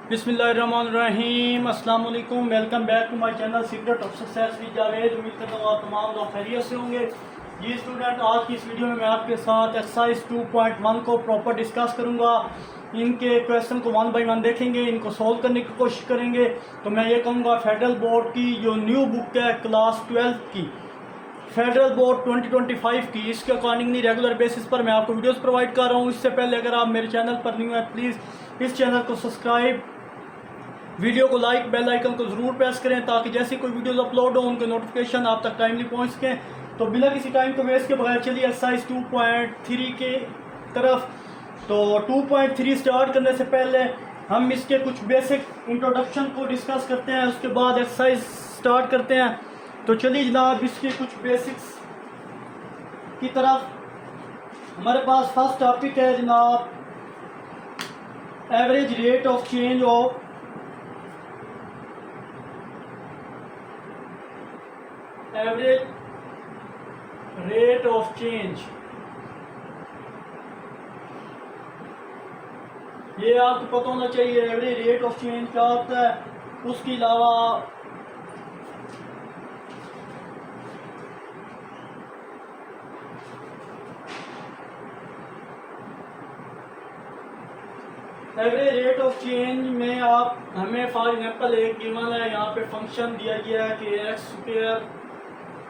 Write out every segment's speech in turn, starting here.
बिस्मिल्लाहिर्रहमानिर्रहीम, अस्सलाम वालेकुम। Welcome back to my channel secret of success with Javed. उम्मीद करता हूँ आप तमाम लोग खैरियत से होंगे। जी स्टूडेंट, आज की इस वीडियो में मैं आपके साथ एक्सरसाइज 2.1 को प्रॉपर डिस्कस करूँगा। इनके क्वेश्चन को वन बाई वन देखेंगे, इनको सॉल्व करने की कोशिश करेंगे। तो मैं ये कहूँगा फेडरल बोर्ड की जो न्यू बुक है क्लास 12 की, फेडरल बोर्ड 2025 की, इसके अकॉर्डिंगली रेगुलर बेसिस पर मैं आपको वीडियोस प्रोवाइड कर रहा हूँ। इससे पहले अगर आप मेरे चैनल पर न्यू है, प्लीज़ इस चैनल को सब्सक्राइब, वीडियो को लाइक, बेल आइकन को ज़रूर प्रेस करें ताकि जैसे कोई वीडियोस अपलोड हो उनके नोटिफिकेशन आप तक टाइमली पहुंच सकें। तो बिना किसी टाइम को वेस्ट के बगैर चलिए एक्सरसाइज 2.3 के तरफ। तो 2.3 स्टार्ट करने से पहले हम इसके कुछ बेसिक इंट्रोडक्शन को डिस्कस करते हैं, उसके बाद एक्सरसाइज स्टार्ट करते हैं। तो चलिए जनाब, इसके कुछ बेसिक्स की तरफ। हमारे पास फर्स्ट टॉपिक है जनाब, average rate of change of average rate of change. ये आपको पता होना चाहिए एवरेज रेट ऑफ चेंज क्या होता है। उसके अलावा एवरेज रेट ऑफ चेंज में आप हमें फॉर एग्जांपल एक गिवन है, यहाँ पे फंक्शन दिया गया है कि x square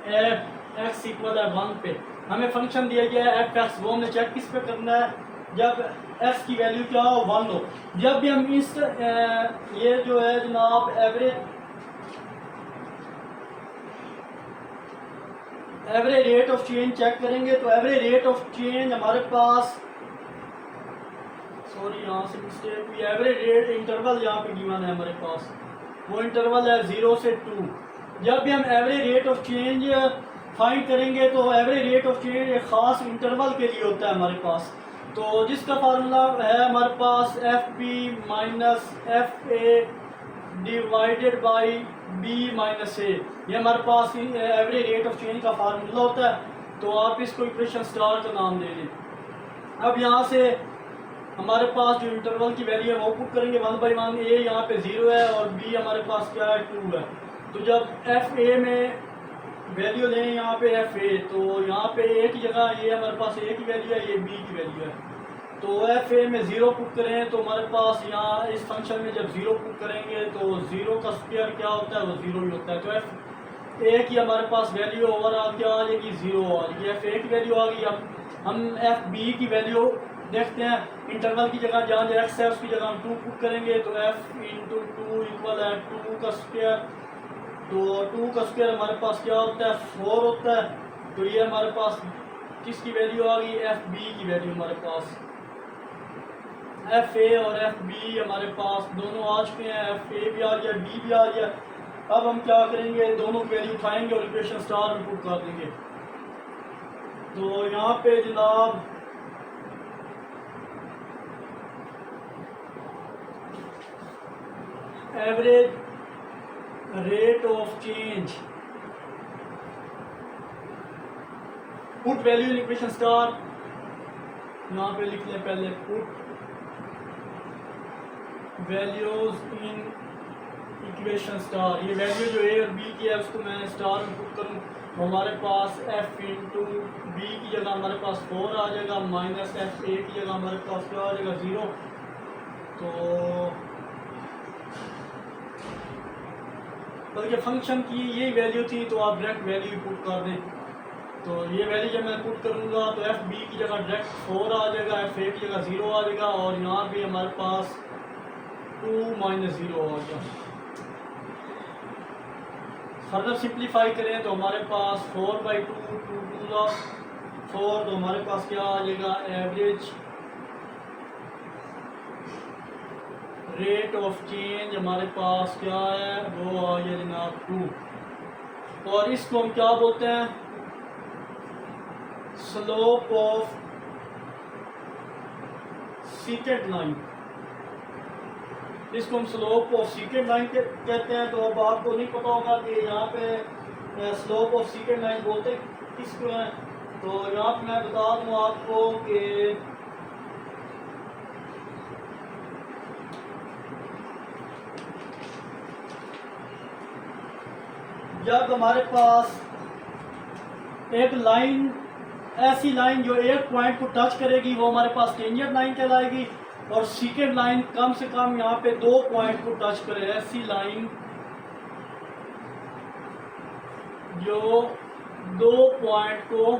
F x equal है 1 पे। हमें फंक्शन दिया गया है एफ एक्स, वो हमने चेक किस पे करना है, जब एक्स की वैल्यू क्या हो 1 हो। जब भी हम इस ये जो है जनाब average rate of change check करेंगे तो एवरेज रेट ऑफ चेंज हमारे पास, सॉरी यहाँ से मिस्टेक हुई, एवरेज रेट इंटरवल यहाँ पे गिवन है हमारे पास, वो इंटरवल है 0 से 2। जब भी हम average rate of change find करेंगे तो एवरेज रेट ऑफ चेंज एक ख़ास इंटरवल के लिए होता है हमारे पास। तो जिसका फार्मूला है हमारे पास F P minus F A divided by B minus A, ये हमारे पास एवरेज रेट ऑफ चेंज का फार्मूला होता है। तो आप इसको इक्वेशन स्टार का नाम दे दें। अब यहाँ से हमारे पास जो इंटरवल की वैल्यू है वो पुट करेंगे 1 बाई 1। ए यहाँ पे 0 है और बी हमारे पास क्या है 2 है। तो जब एफ ए में वैल्यू लें यहाँ पे एफ ए, तो यहाँ पे ए की जगह ये हमारे पास ए की वैल्यू है, ये बी की वैल्यू है। तो एफ ए में 0 पुट करें तो हमारे पास यहाँ इस फंक्शन में जब 0 पुट करेंगे तो 0 का स्क्वायर क्या होता है, वो 0 ही होता है। तो एफ ए की हमारे पास वैल्यू ओवरऑल क्या आ जाएगी 0 आ जाएगी, एफ ए की वैल्यू आ गई। अब हम एफ बी की वैल्यू देखते हैं, इंटरवल की जगह जहाँ जो एक्स है उसकी जगह हम 2 पुट करेंगे तो एफ इंटू 2 इक्वल है 2 का स्क्वायर। तो 2 का स्क्वायर हमारे पास क्या होता है 4 होता है। तो ये हमारे पास किसकी वैल्यू आ गई, एफ बी की वैल्यू हमारे पास। एफ ए और एफ बी हमारे पास दोनों आ चुके हैं, एफ ए भी आ गया, बी भी आ गया। अब हम क्या करेंगे, दोनों की वैल्यू उठाएंगे और इक्वेशन स्टार में पुट कर देंगे। तो यहाँ पे जनाब average rate of change, put value in equation star, यहाँ पे लिख लें पहले put values in equation star. ये वैल्यू जो ए और बी की है उसको मैं स्टार में पुट करूँ तो हमारे पास एफ इंटू बी की जगह हमारे पास 4 आ जाएगा, माइनस एफ ए की जगह हमारे पास क्या आ जाएगा 0। तो बल्कि फंक्शन की यही वैल्यू थी तो आप डायरेक्ट वैल्यू पुट कर दें। तो ये वैल्यू जब मैं पुट करूँगा तो एफ बी की जगह डायरेक्ट 4 आ जाएगा, एफ ए की जगह 0 आ जाएगा और यहाँ भी हमारे पास 2 माइनस 0 आ गया। फर्दर सिंप्लीफाई करें तो हमारे पास 4 बाई 2, 2 2 4, तो हमारे पास क्या आ जाएगा एवरेज रेट ऑफ चेंज हमारे पास क्या है, वो आ गया जनाब 2। और इसको हम क्या बोलते हैं, स्लोप ऑफ सीकेंट लाइन। इसको हम स्लोप ऑफ सीकेंट लाइन कहते हैं। तो अब आपको नहीं पता होगा कि यहाँ पे स्लोप ऑफ सीकेंट लाइन बोलते किसको हैं। तो यहाँ पे मैं बता दूँ आपको कि जब हमारे पास एक लाइन, ऐसी लाइन जो एक पॉइंट को टच करेगी वो हमारे पास टेंजेंट लाइन कहलाएगी, और सेकेंड लाइन कम से कम यहाँ पे 2 पॉइंट को टच करे, ऐसी लाइन जो 2 पॉइंट को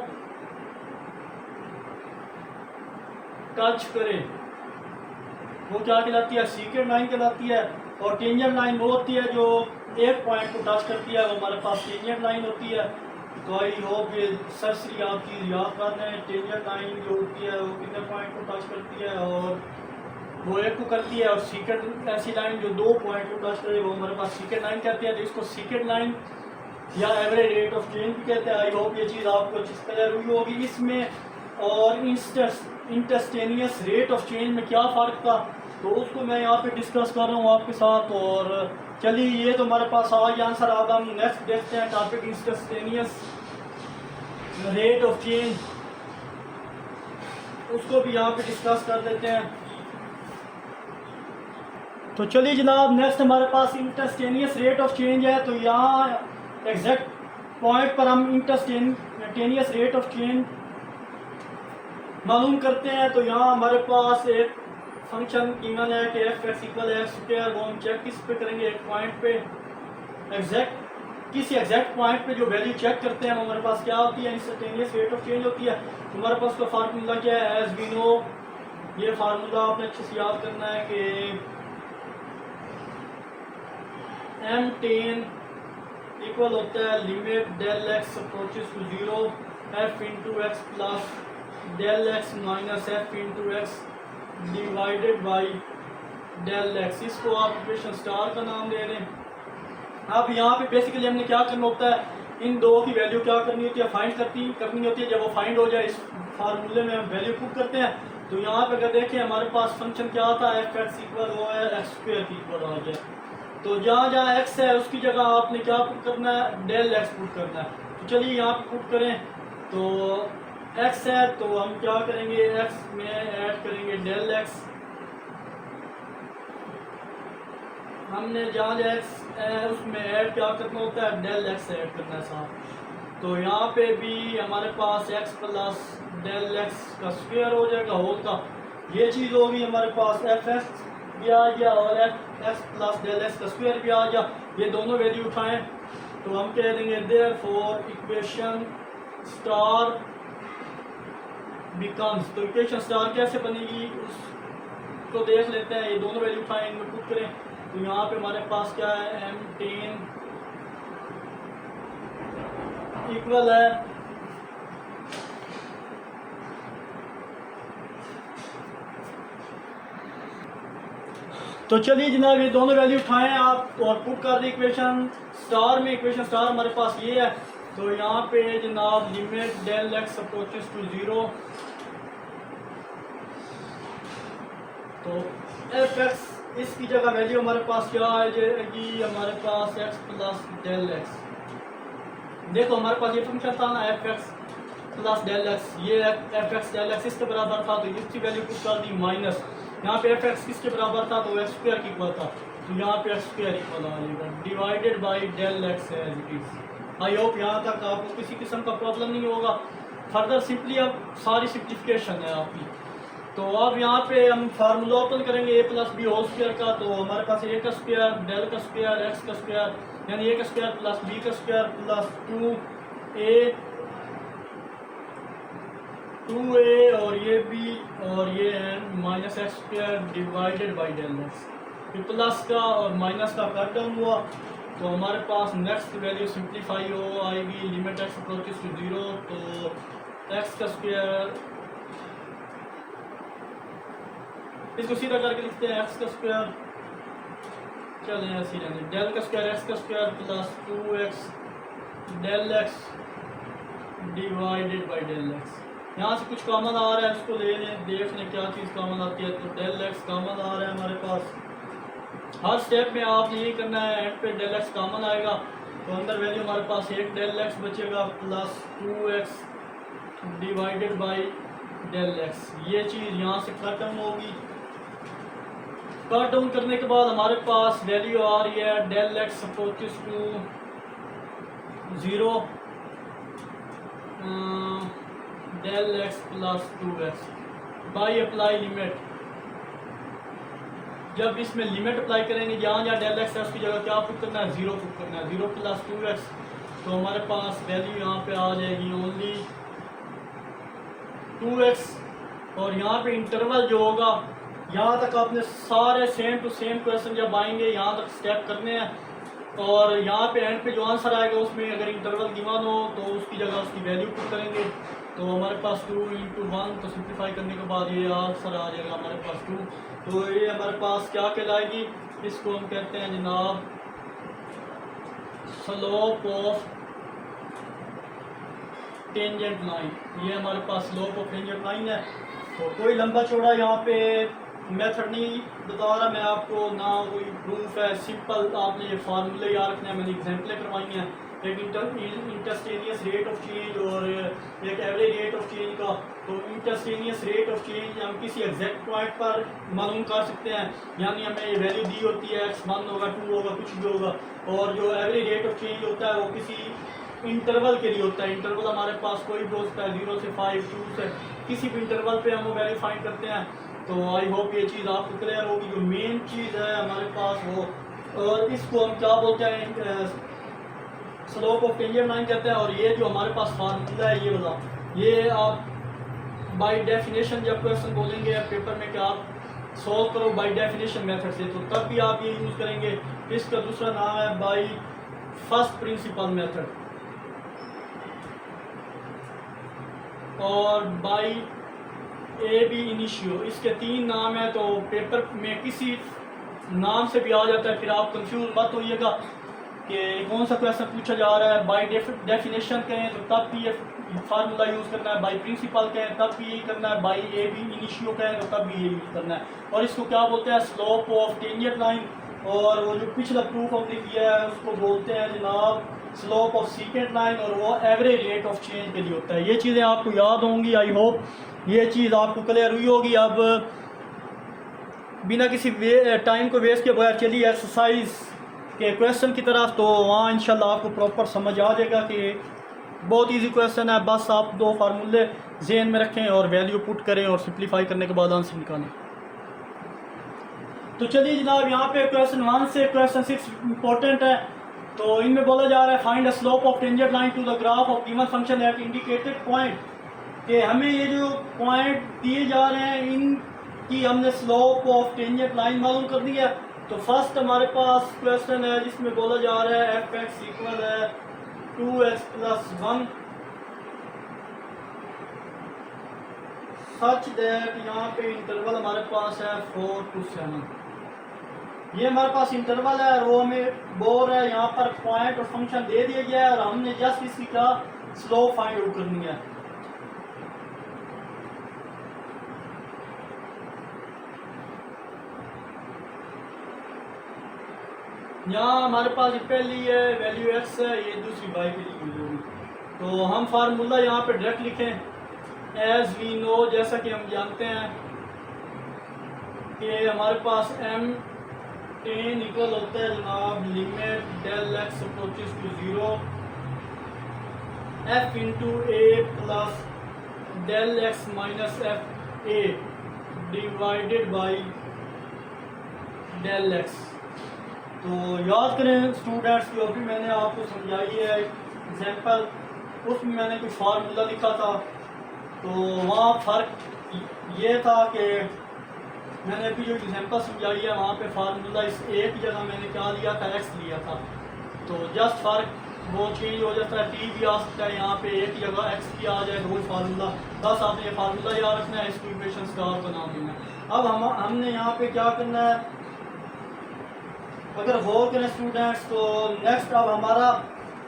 टच करे वो क्या कहलाती है, सेकेंड लाइन कहलाती है। और टेंजेंट लाइन वो होती है जो एक पॉइंट को टच करती है, वो हमारे पास टेंजेंट लाइन होती है। तो आई होप ये सरसरी आप चीज़ याद कर रहे हैं। टेंजेंट लाइन जो होती है वो कितने पॉइंट को टच करती है, और वो एक को करती है। और सेकेंड ऐसी लाइन जो 2 पॉइंट को टच करे वो हमारे पास सेकेंड लाइन कहती है, तो इसको सेकेंड लाइन या एवरेज रेट ऑफ चेंज भी कहते हैं। आई होप ये चीज़ आपको अच्छी तरह हुई होगी। इसमें और इंस्टेंटेनियस रेट ऑफ चेंज में क्या फ़र्क था, तो उसको मैं यहाँ पे डिस्कस कर रहा हूँ आपके साथ। और चलिए ये तो हमारे पास आज आंसर। अब हम नेक्स्ट देखते हैं topic instantaneous rate of change, उसको भी यहाँ पे डिस्कस कर देते हैं। तो चलिए जनाब, नेक्स्ट हमारे पास इंस्टेंटेनियस रेट ऑफ चेंज है। तो यहाँ एग्जैक्ट पॉइंट पर हम इंस्टेंटेनियस रेट ऑफ चेंज मालूम करते हैं। तो यहाँ हमारे पास एक फंक्शन गिवन है कि F x equal x square, वो हम चेक किस पे करेंगे, एक पॉइंट पे, किसी एग्जैक्ट पॉइंट पे जो वैल्यू चेक करते हैं वो हमारे पास क्या होती है, इंस्टेंटेनियस रेट ऑफ चेंज होती है। तो हमारे पास का फार्मूला क्या है, एज वी नो, ये फार्मूला आपने अच्छे से याद करना है कि m10 इक्वल होता है limit del x approaches to 0 F into x plus del x minus F into x divided by del x. इसको आप इक्वेशन स्टार का नाम दे दें। अब यहाँ पे बेसिकली हमने क्या करना होता है, इन दो की वैल्यू क्या करनी होती है, फाइंड करनी होती है। जब वो फाइंड हो जाए, इस फार्मूले में हम वैल्यू पुट करते हैं। तो यहाँ पे अगर देखें हमारे पास फंक्शन क्या आता है, एफ एक्स इक्वल वो है एक्स स्क्वायर की इक्वल आ जाए। तो जहाँ जहाँ एक्स है उसकी जगह आपने क्या पुट करना है, डेल एक्स पुट करना है। तो चलिए यहाँ पे पुट करें। तो एक्स है तो हम क्या करेंगे, एक्स में ऐड करेंगे डेल एक्स। हमने जहाँ एक्स है उसमें ऐड क्या करना होता है, डेल एक्स ऐड करना है साथ। तो यहाँ पे भी हमारे पास एक्स प्लस डेल एक्स का स्क्वायर हो जाएगा होल का। ये चीज़ होगी हमारे पास एफ एक्स भी आ गया और f x plus del x का स्क्वायर भी आ गया। ये दोनों वैल्यू उठाएं तो हम कह देंगे देयरफॉर इक्वेशन स्टार बिकम्स। तो इक्वेशन स्टार कैसे बनेगी उसको देख लेते हैं। ये दोनों वैल्यू उठाएं, इनमें पुट करें। तो यहाँ पे हमारे पास क्या है, m10 इक्वल है तो चलिए जनाब ये दोनों वैल्यू उठाएं आप और पुट कर दें इक्वेशन स्टार में। इक्वेशन स्टार हमारे पास ये है। तो यहाँ पे जनाब limit del x approaches to 0, तो एफ एक्स इसकी जगह वैल्यू हमारे पास क्या आ जाएगी, हमारे पास एक्स प्लस डेल एक्स। देखो हमारे पास ये फंक्शन था ना F x plus del X, ये एफ एक्स डेल एक्स इसके बराबर था। तो इसकी वैल्यू कुछ कर दी माइनस, यहाँ पे एफ एक्स किसके बराबर था, तो एक्स स्क्वायर की इक्वल था। तो यहाँ पे एक्स स्क्वायर इक्वल आ जाएगा divided by del X as it is. I hope यहाँ तक आपको किसी किस्म का प्रॉब्लम नहीं होगा। फर्दर सिंपली अब सारी सिम्प्लीफिकेशन है आपकी। तो अब यहाँ पे हम फार्मूला ओपन करेंगे A plus B whole square का। तो हमारे पास ए का स्क्वायर, डेल का स्क्वायर, एक्स का स्क्वायर, यानी ए का स्क्वायर प्लस बी का स्क्वायर प्लस 2a और ये बी और ये N minus X square divided by del X. फिर प्लस का और माइनस का कट डाउन हुआ। तो हमारे पास नेक्स्ट वैल्यू सिंप्लीफाई हो आएगी लिमिट एक्स अप्रोचेस टू 0। तो एक्स का स्क्वायर, इसको सीधा करके लिखते हैं एक्स का स्क्वायर, चलें ऐसे ही रहने, डेल का स्क्वायर एक्स का square plus 2x del X divided by del X. यहाँ से कुछ कॉमन आ रहा है, उसको ले लें, देख लें क्या चीज़ कॉमन आती है। तो डेल एक्स कॉमन आ रहा है हमारे पास। हर स्टेप में आप यही करना है, एंड पे डेल एक्स कॉमन आएगा तो अंदर वैल्यू हमारे पास एक डेल एक्स बचेगा plus 2x divided by del X. ये चीज़ यहाँ से कट डाउन होगी। कट डाउन करने के बाद हमारे पास वैल्यू आ रही है del x approaches to 0 del X plus 2x by apply limit. जब इसमें लिमिट अप्लाई करेंगे जहाँ जहाँ डेल एक्स है उसकी जगह क्या पुट करना है, 0 पुट करना है, 0 प्लस 2x। तो हमारे पास वैल्यू यहाँ पे आ जाएगी ओनली 2x। और यहाँ पे इंटरवल जो होगा, यहाँ तक आपने सारे सेम टू सेम क्वेश्चन जब आएंगे यहाँ तक स्टेप करने हैं, और यहाँ पे एंड पे जो आंसर आएगा उसमें अगर इंटरवल गिवन हो तो उसकी जगह उसकी वैल्यू पुट करेंगे। तो हमारे पास 2 × 1, तो सिंप्लीफाई करने के बाद ये आंसर आ जाएगा हमारे पास 2। तो ये हमारे पास क्या कहलाएगी, इसको हम कहते हैं जनाब स्लोप ऑफ टेंजेंट लाइन। ये हमारे पास स्लोप ऑफ टेंजेंट लाइन है। तो कोई लंबा चौड़ा यहाँ पे मेथड नहीं बता रहा मैं आपको, ना कोई प्रूफ है, सिंपल आपने ये फार्मूले याद रखना है। मैंने एग्जाम्पलें करवाई हैं, एक इंटरस्टेनियस रेट ऑफ चेंज और एक एवरेज रेट ऑफ चेंज का। तो इंटरस्टेनियस रेट ऑफ चेंज हम किसी एग्जैक्ट पॉइंट पर मालूम कर सकते हैं, यानी हमें ये वैल्यू दी होती है, x1 होगा, 2 होगा, कुछ भी होगा। और जो एवरेज रेट ऑफ चेंज होता है वो किसी इंटरवल के लिए होता है। इंटरवल हमारे पास कोई भी हो सकता है, 0 से 5, 2 से किसी भी इंटरवल पे हम वो वैल्यू फाइंड करते हैं। तो आई होप ये चीज़ आपको क्लियर होगी। जो मेन चीज़ है हमारे पास वो, और इसको हम क्या बोलते हैं, स्लोप ऑफ टेंजेंट लाइन कहते हैं। और ये जो हमारे पास फार्मूला है ये वाला, ये आप बाय डेफिनेशन जब क्वेश्चन बोलेंगे पेपर में कि आप सॉल्व करो बाय डेफिनेशन मेथड से, तो तब भी आप ये यूज़ करेंगे। इसका दूसरा नाम है बाय फर्स्ट प्रिंसिपल मेथड और बाय ए बी इनिशियो। इसके 3 नाम है। तो पेपर में किसी नाम से भी आ जाता है, फिर आप कंफ्यूज मत होइएगा कि कौन सा क्वेश्चन पूछा जा रहा है। बाय डेफिनेशन कहें तो तब भी ये फार्मूला यूज़ करना है, बाय प्रिंसिपल कहें तब भी यही करना है, बाय ए बी इनिशियो कहें तो तब भी ये यूज़ करना है। और इसको क्या बोलते हैं, स्लोप ऑफ टेंजेंट लाइन। और वो जो पिछला प्रूफ हमने किया है उसको बोलते हैं जनाब स्लोप ऑफ सीकेंट लाइन, और वो एवरेज रेट ऑफ चेंज के लिए होता है। ये चीज़ें आपको याद होंगी। आई होप ये चीज़ आपको क्लियर हुई होगी। अब बिना किसी टाइम को वेस्ट किए बगैर चलिए एक्सरसाइज के क्वेश्चन की तरफ। तो वहाँ इंशाल्लाह आपको प्रॉपर समझ आ जाएगा कि बहुत इजी क्वेश्चन है। बस आप 2 फार्मूले जहन में रखें और वैल्यू पुट करें और सिंप्लीफाई करने के बाद आंसर निकालें। तो चलिए जनाब, यहाँ पे क्वेश्चन 1 से क्वेश्चन 6 इंपॉर्टेंट है। तो इनमें बोला जा रहा है find the slope of tangent line to the graph of given function at indicated point. कि हमें ये जो पॉइंट दिए जा रहे हैं इनकी हमने स्लोप ऑफ टेंजेंट लाइन मालूम कर दी है। तो फर्स्ट हमारे पास क्वेश्चन है जिसमें बोला जा रहा है एफ एक्स इक्वल है 2x + 1 सच दैट यहाँ पे इंटरवल हमारे पास है 4 to 7। ये हमारे पास इंटरवल है और वो हमें बोल रहा है यहाँ पर पॉइंट और फंक्शन दे दिया गया है और हमने जस्ट इसकी क्या स्लोप फाइंड आउट करनी है। यहाँ हमारे पास पहली है वैल्यू एक्स है, ये दूसरी वाई के लिए हुई होगी। तो हम फार्मूला यहाँ पे डायरेक्ट लिखें एज वी नो, जैसा कि हम जानते हैं कि हमारे पास m टेन इक्वल होता है जनाब limit del x approaches to 0 f into A plus del x minus F A divided by del X. तो याद करें स्टूडेंट्स, जो भी मैंने आपको समझाई है एग्जाम्पल, उसमें मैंने कुछ फार्मूला लिखा था। तो वहाँ फ़र्क ये था कि मैंने अभी जो एग्जाम्पल समझाई है वहाँ पे फार्मूला इस ए की जगह मैंने क्या लिया था, एक्स लिया था। तो जस्ट फ़र्क वो चेंज हो जाता है, टी भी आ सकता है यहाँ पे ए की जगह एक्स भी आ जाए, तो वही फार्मूला। बस आपने ये फार्मूला याद रखना है, इसको इक्वेशन स्टार का नाम देना है। अब हमने यहाँ पे क्या करना है, अगर गौर करें स्टूडेंट्स, तो नेक्स्ट अब हमारा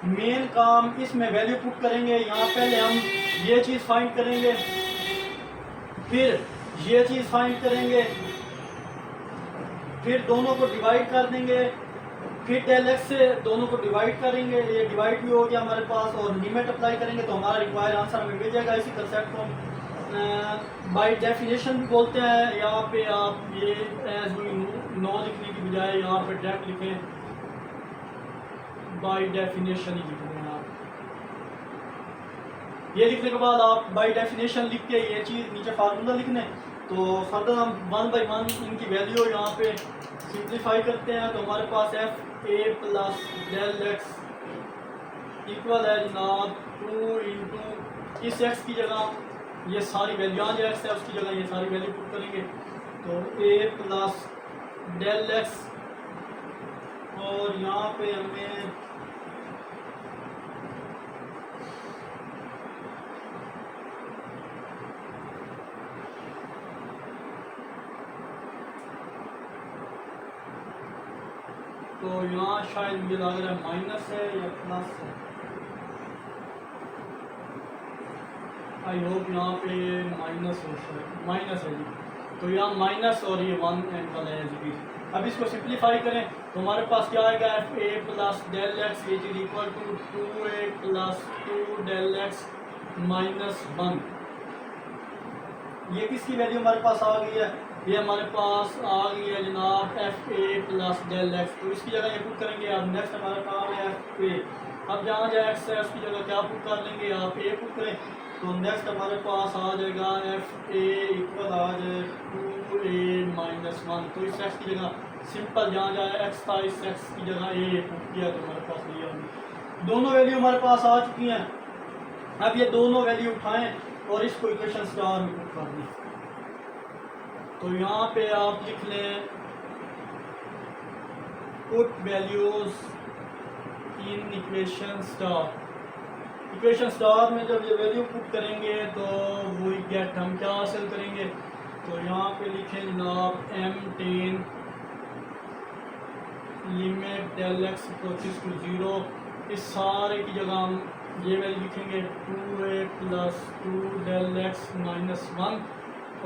मेन काम इसमें वैल्यू पुट करेंगे। यहाँ पहले हम ये चीज़ फाइंड करेंगे, फिर ये चीज़ फाइंड करेंगे, फिर दोनों को डिवाइड कर देंगे, फिर डेल एक्स से दोनों को डिवाइड करेंगे, ये डिवाइड भी हो गया हमारे पास, और लिमिट अप्लाई करेंगे तो हमारा रिक्वायर्ड आंसर हमें मिल जाएगा। इसी कंसेप्ट को बाय डेफिनेशन भी बोलते हैं। यहाँ पे आप ये एज वी नो लिखने बजाय यहाँ पर डायरेक्ट लिखें, बाय डेफिनेशन ही लिख दें आप। ये लिखने के बाद आप बाय डेफिनेशन लिख के ये चीज़ नीचे फार्मूला लिखने। तो फर्दर हम 1 बाई 1 इनकी वैल्यू यहाँ पे सिंप्लीफाई करते हैं। तो हमारे पास F A plus del X equal है जनाब 2 इंटू इस एक्स की जगह ये सारी वैल्यू, यहाँ जो एक्स है उसकी जगह ये सारी वैल्यू पुट करेंगे। तो ए प्लस डेल एक्स और यहाँ पे हमें तो यहाँ शायद मुझे लग रहा है माइनस है या प्लस है। आई होप यहाँ पे माइनस हो, शायद माइनस है जी। तो यहाँ माइनस और ये 1 एंड वाला है जी। अब इसको सिंप्लीफाई करें तो हमारे पास क्या आएगा, F A plus del X is equal to 2a plus 2 del x minus 1। ये किसकी वैल्यू हमारे पास आ गई है, ये हमारे पास आ गई है जनाब F A plus del X. तो इसकी जगह ये पुट करेंगे। अब नेक्स्ट हमारे पास है एफ ए। अब जहाँ जो एक्स है उसकी जगह क्या पुट कर लेंगे, आप ए पुट करें। तो नेक्स्ट हमारे पास आ जाएगा एफ ए इक्वल आ जाए 2a माइनस 1। तो इस एक्स की जगह सिंपल जहाँ जहाँ एक्स था इस एक्स की जगह ए पुट किया तो हमारे पास ये होगी। दोनों वैल्यू हमारे पास आ चुकी हैं। अब ये दोनों वैल्यू उठाएं और इसको इक्वेशन स्टार में पुट कर दें। तो यहाँ पे आप लिख लें put values in equation star. Equation star में जब ये वैल्यू पुट करेंगे तो वो गेट हम क्या हासिल करेंगे। तो यहाँ पे लिखें जनाब M10 limit del x approaches to 0। इस सारे की जगह हम ये वैल्यू लिखेंगे 2a plus 2 del x minus 1।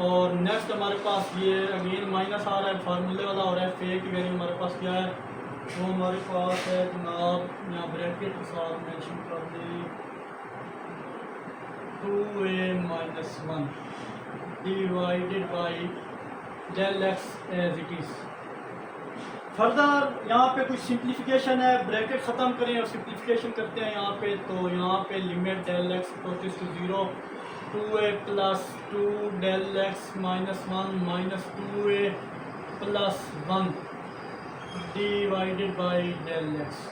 और नेक्स्ट हमारे पास ये अगेन माइनस आ रहा है फार्मूले वाला, और एफ ए की वैल्यू हमारे पास क्या है, वो हमारे पास है जनाब यहाँ ब्रैकेट के साथ मेंशन कर दें 2a minus 1 divided by del X as it is. Further यहाँ पे कुछ सिंप्लीफिकेशन है, ब्रैकेट ख़त्म करें और सिंप्लीफिकेशन करते हैं यहाँ पे। तो यहाँ पे limit del x approaches to 0 2a plus 2 del x minus 1 minus 2a plus 1 divided by del X.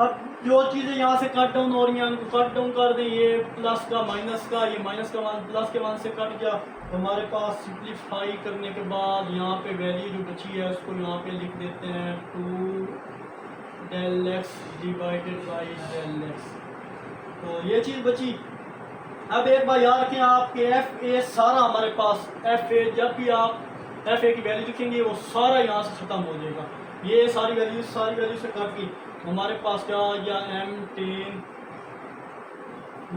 अब जो चीज़ें यहाँ से कट डाउन हो रही हैं उनको कट डाउन कर दें। ये प्लस का माइनस का, ये माइनस का वन प्लस के वन से कट गया। तो हमारे पास सिंप्लीफाई करने के बाद यहाँ पे वैल्यू जो बची है उसको यहाँ पे लिख देते हैं 2 del X divided by del X. तो ये चीज़ बची। अब एक बार याद रखें आपके एफ ए सारा हमारे पास एफ ए, जब भी आप एफ ए की वैल्यू लिखेंगे वो सारा यहाँ से ख़त्म हो जाएगा। ये सारी वैल्यू से कट गई। हमारे पास क्या आ गया M10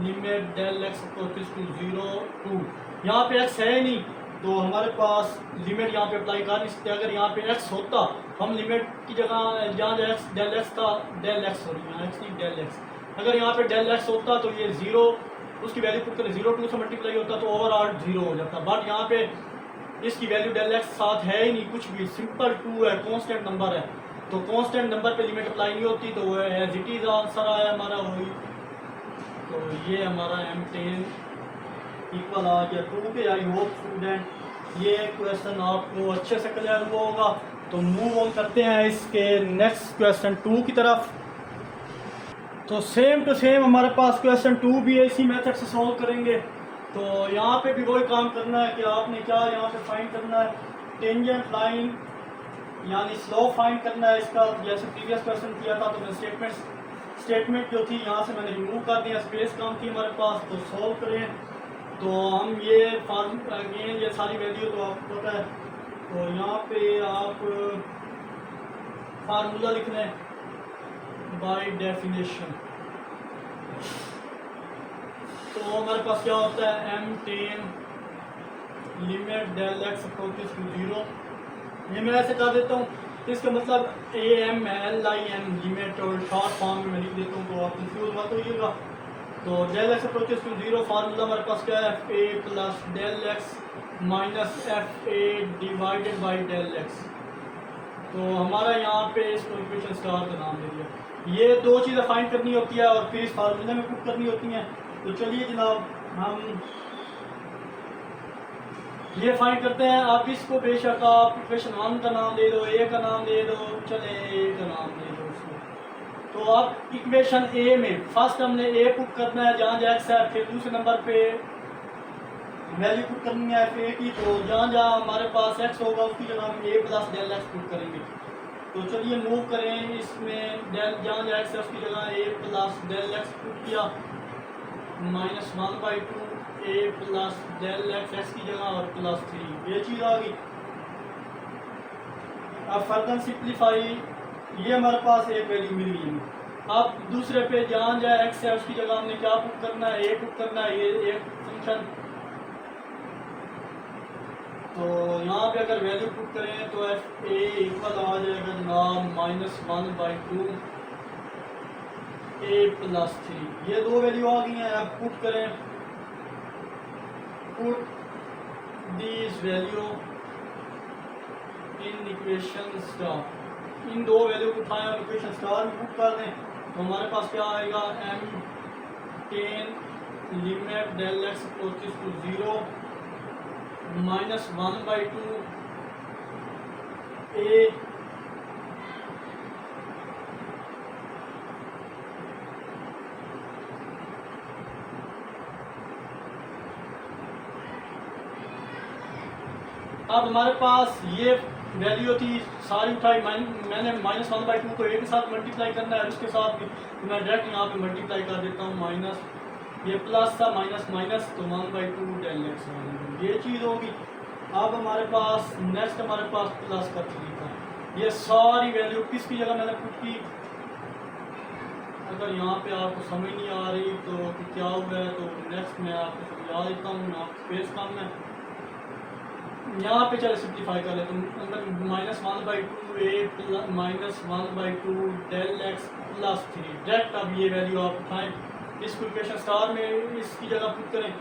limit del x approaches to 0 2। यहाँ पे x है ही नहीं तो हमारे पास लिमिट यहाँ पे अप्लाई कर नहीं सकते। अगर यहाँ पे x होता हम लिमिट की जगह जहाँ जो x डेल एक्स था डेल एक्स हो रही है x नहीं डेल एक्स। अगर यहाँ पे डेल एक्स होता तो ये 0 उसकी वैल्यू पुट करें 0 2 से मल्टीप्लाई होता तो ओवरऑल 0 हो जाता। बट यहाँ पे इसकी वैल्यू डेल एक्स साथ है ही नहीं कुछ भी, सिंपल 2 है, कांस्टेंट नंबर है। तो कांस्टेंट नंबर पे लिमिट अप्लाई नहीं होती तो वो एज इट इज आंसर आया हमारा वही। तो ये हमारा M10 इक्वल आ गया 2 के। आई होप स्टूडेंट ये क्वेश्चन आपको अच्छे से क्लियर हुआ होगा। तो मूव ऑन करते हैं इसके नेक्स्ट क्वेश्चन 2 की तरफ। तो सेम टू सेम हमारे पास क्वेश्चन 2 भी इसी मेथड से सॉल्व करेंगे। तो यहाँ पे भी वही काम करना है कि आपने क्या यहाँ पे फाइंड करना है टेंजेंट लाइन यानी स्लोप फाइंड करना है इसका। जैसे प्रीवियस क्वेश्चन किया था तो मैं स्टेटमेंट जो थी यहाँ से मैंने रिमूव कर दिया, स्पेस कम थी हमारे पास। तो सॉल्व करें तो हम ये अगेन ये सारी वैल्यू तो आपको पता है। तो यहाँ पे आप फार्मूला लिख लें बाय डेफिनेशन। तो हमारे पास क्या होता है M10 limit del x approaches to 0। ये मैं ऐसे कर देता हूँ इसका मतलब AMLIN लिमिट और शॉर्ट फॉर्म में मैं लिख देता हूँ तो आप कंफ्यूज मत होइएगा। तो del x approaches to 0 formula हमारे पास क्या है FA plus del x minus FA divided by del X. तो हमारा यहाँ पे इसको इक्वेशन स्टार का नाम दे दिया। ये दो चीज़ें फाइंड करनी होती है और फिर इस फार्मूले में पुट करनी होती हैं। तो चलिए जनाब हम ये फाइंड करते हैं। आप इसको बेशक आप इक्वेशन 1 का नाम दे दो, ए का नाम दे दो, चले ए का नाम दे दो उसको। तो आप इक्वेशन ए में फर्स्ट हमने ए पुट करना है जहाँ जहाँ एक्स है, फिर दूसरे नंबर पे वैल्यू पुट करनी है ए की। तो जहाँ जहाँ हमारे पास एक्स होगा उसकी जगह हम ए प्लस डेल एक्स पुट करेंगे। तो चलिए मूव करें इसमें, डेल जहाँ जहाँ एक्स है उसकी जगह ए प्लस डेल एक्स पुट किया, -1/2 A plus del x x की जगह और +3, ये चीज़ आ गई। अब फर्दर सिंप्लीफाई, ये हमारे पास एक वैल्यू मिल गई है। अब दूसरे पे जहाँ जहाँ एक्स है उसकी जगह हमने क्या पुट करना है, ए पुट करना है, ये एक फंक्शन। तो यहाँ पे अगर वैल्यू पुट करें तो एफ ए इक्वल आ जाएगा जनाब -1/2 ए प्लस 3, ये दो वैल्यू आ गई हैं। अब पुट करें, put this value in equation star, इन दो वैल्यू को उठाएं और इक्वेशन स्टार में पुट कर दें। तो हमारे पास क्या आएगा, m10 limit del x approaches to 0 -1/2 A अब हमारे पास ये वैल्यू थी सारी उठाई, मैंने -1/2 को ए के साथ मल्टीप्लाई करना है, उसके साथ भी मैं डायरेक्ट यहाँ पे मल्टीप्लाई कर देता हूँ। माइनस ये प्लस था, माइनस माइनस तो 1/2 डेल एक्स, ये चीज़ होगी। अब हमारे पास नेक्स्ट हमारे पास प्लस का 3 था। ये सारी वैल्यू किसकी जगह मैंने पुट की। अगर यहाँ पे आपको समझ नहीं आ रही तो क्या हुआ है तो नेक्स्ट मैं आपको समझा देता हूँ, यहाँ स्पेस कम है। यहाँ पे चले सिंप्लीफाई कर लेते हैं। अंदर -1/2 A plus -1/2 del X plus 3 direct. अब ये वैल्यू आप उठाएं, इसको इक्वेशन स्टार में इसकी जगह पुट करें।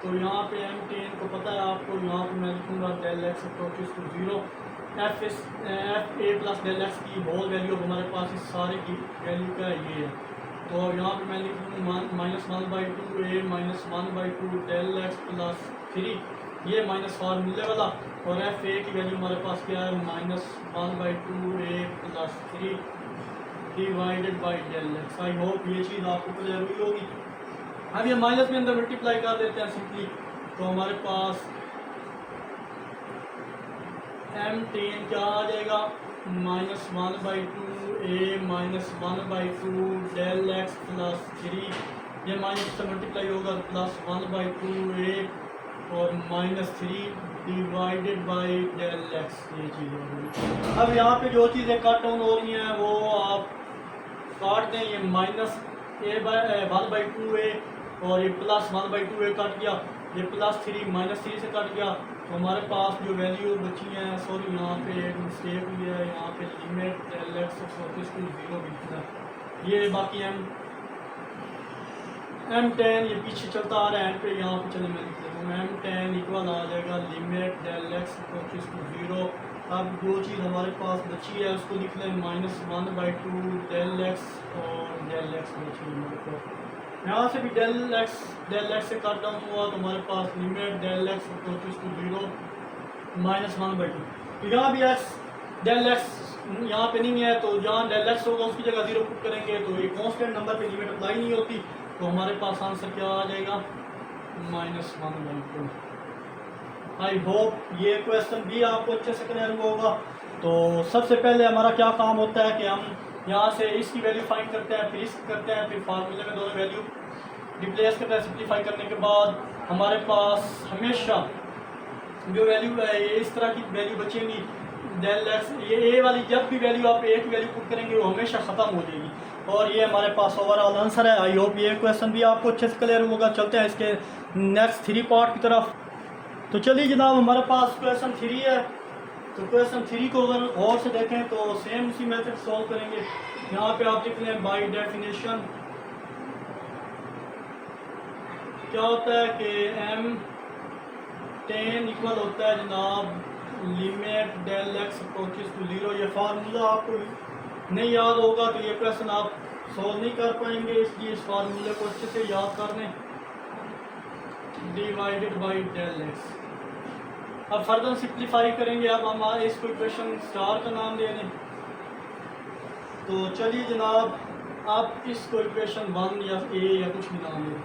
तो यहाँ पे m10 को पता है आपको, यहाँ पे मैं लिखूँगा del x approaches to 0 F A plus del X की होल वैल्यू हमारे पास इस सारे की वैल्यू का ये है। तो यहाँ पे मैं लिखूँगा -1/2 ए -1/2 डेल एक्स प्लस 3, ये माइनस फार्मूले वाला, और एफ ए की वैल्यू हमारे पास क्या है, -1/2 A plus 3 divided by del X. I hope ये चीज़ आपको क्लियर हुई होगी। अब ये माइनस में अंदर मल्टीप्लाई कर देते हैं सिंपली। तो हमारे पास m10 क्या आ जाएगा, -1/2 ए -1/2 डेल एक्स प्लस 3, ये माइनस से मल्टीप्लाई होगा +1/2 ए और -3 डिवाइडेड बाई डेल एक्स, ये चीज़ होगी। अब यहाँ पे जो चीज़ें कट डाउन हो रही हैं वो आप काट दें। ये -1/2 ए और ये +1/2 ए कट गया, ये +3 -3 से कट गया। तो हमारे पास जो वैल्यू बची हैं, सॉरी यहाँ पे एक मिस्टेक हुई है, यहाँ पे limit del x approaches to 0 लिखना है। ये बाकी m10 ये पीछे चलता आ रहा है, एंड पे यहाँ पे चले मैं लिख देता हूँ m10 इक्वल आ जाएगा limit del x approaches to 0। अब जो चीज़ हमारे पास बची है उसको लिख लें -1/2 डेल एक्स और डेल एक्स बची है हमारे पास। यहाँ से भी डेल एक्स से कट डाउन हुआ तो हमारे पास limit del x approaches to 0 -1/2। तो यहाँ भी एक्स डेल एक्स यहाँ पे नहीं है, तो जहाँ डेल एक्स होगा उसकी जगह 0 पुट करेंगे तो ये कॉन्स्टेंट नंबर पे लिमिट अप्लाई नहीं होती। तो हमारे पास आंसर क्या आ जाएगा, -1/2। आई होप ये क्वेश्चन भी आपको अच्छे से क्लियर हुआ होगा। तो सबसे पहले हमारा क्या काम होता है कि हम यहाँ से इसकी वैल्यू फाइंड करते हैं, फिर इसकी करते हैं, फिर फार्मूले में दोनों वैल्यू रिप्लेस करते हैं। सिंप्लीफाई करने के बाद हमारे पास हमेशा जो वैल्यू है ये इस तरह की वैल्यू बचेंगी डेल एक्स, ये ए वाली जब भी वैल्यू आप एक वैल्यू पुट करेंगे वो हमेशा ख़त्म हो जाएगी। और ये हमारे पास ओवरऑल आंसर है। आई होप ये क्वेश्चन भी आपको अच्छे से क्लियर होगा। चलते हैं इसके नेक्स्ट 3 पार्ट की तरफ। तो चलिए जनाब हमारे पास क्वेश्चन 3 है। तो क्वेश्चन 3 को अगर और से देखें तो सेम उसी मेथड सॉल्व करेंगे। यहाँ पे आप लिख लें बाय डेफिनेशन क्या होता है कि m10 इक्वल होता है जनाब limit del x approaches to 0। ये फार्मूला आपको नहीं याद होगा तो ये क्वेश्चन आप सॉल्व नहीं कर पाएंगे, इसलिए इस फार्मूले को अच्छे से याद कर लें। Divided by del X. अब फर्दर सिंप्लीफाई करेंगे। अब हम इसको इक्वेशन स्टार का नाम दे दें। तो चलिए जनाब, आप इसको इक्वेशन 1 या ए या कुछ भी नाम दें।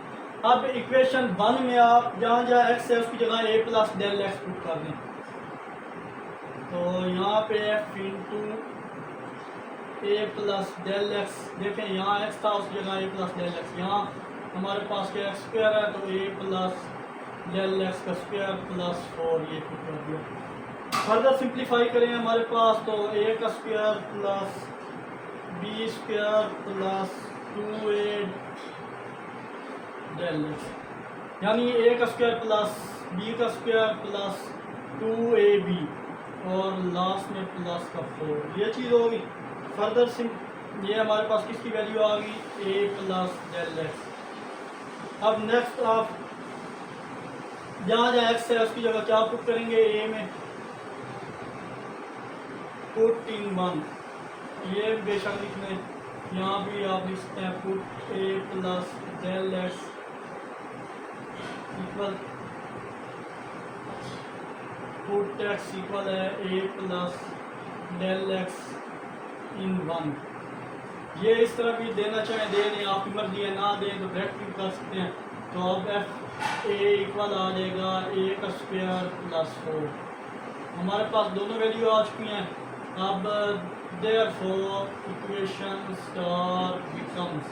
अब इक्वेशन 1 में आप जहाँ जहाँ एक्स है उसकी जगह ए प्लस डेल एक्स पुट कर दें। तो यहाँ पे F into A plus del x, देखें यहाँ एक्स था उसकी जगह ए प्लस डेल एक्स। यहाँ हमारे पास क्या एक्स स्क्वायर है तो ए प्लस डेल एक्स का स्क्वायर प्लस 4 ये पुट कर दिया। फर्दर सिंप्लीफाई करें हमारे पास तो ए का square plus B square plus 2a del X, यानी ए का स्क्वायर प्लस बी का स्क्वायर प्लस 2ab और लास्ट में प्लस का 4। ये चीज़ होगी। फर्दर ये हमारे पास किसकी वैल्यू आ गई, ए प्लस डेल एक्स। अब नेक्स्ट आप जहाँ जहाँ एक्स है उसकी जगह क्या पुट करेंगे, ए में पुट इन 1, ये बेशक लिख लें। यहाँ भी आप लिख सकते हैं put A plus del X equal put X equal है A plus del X in 1। ये इस तरह भी देना चाहें दे दें, आपकी मर्जी है, ना दें तो डायरेक्ट भी कर सकते हैं। तो अब एफ ए इक्वल आ जाएगा ए का स्क्वायर प्लस 4। हमारे पास दोनों वैल्यू आ चुकी हैं। अब therefore equation star becomes,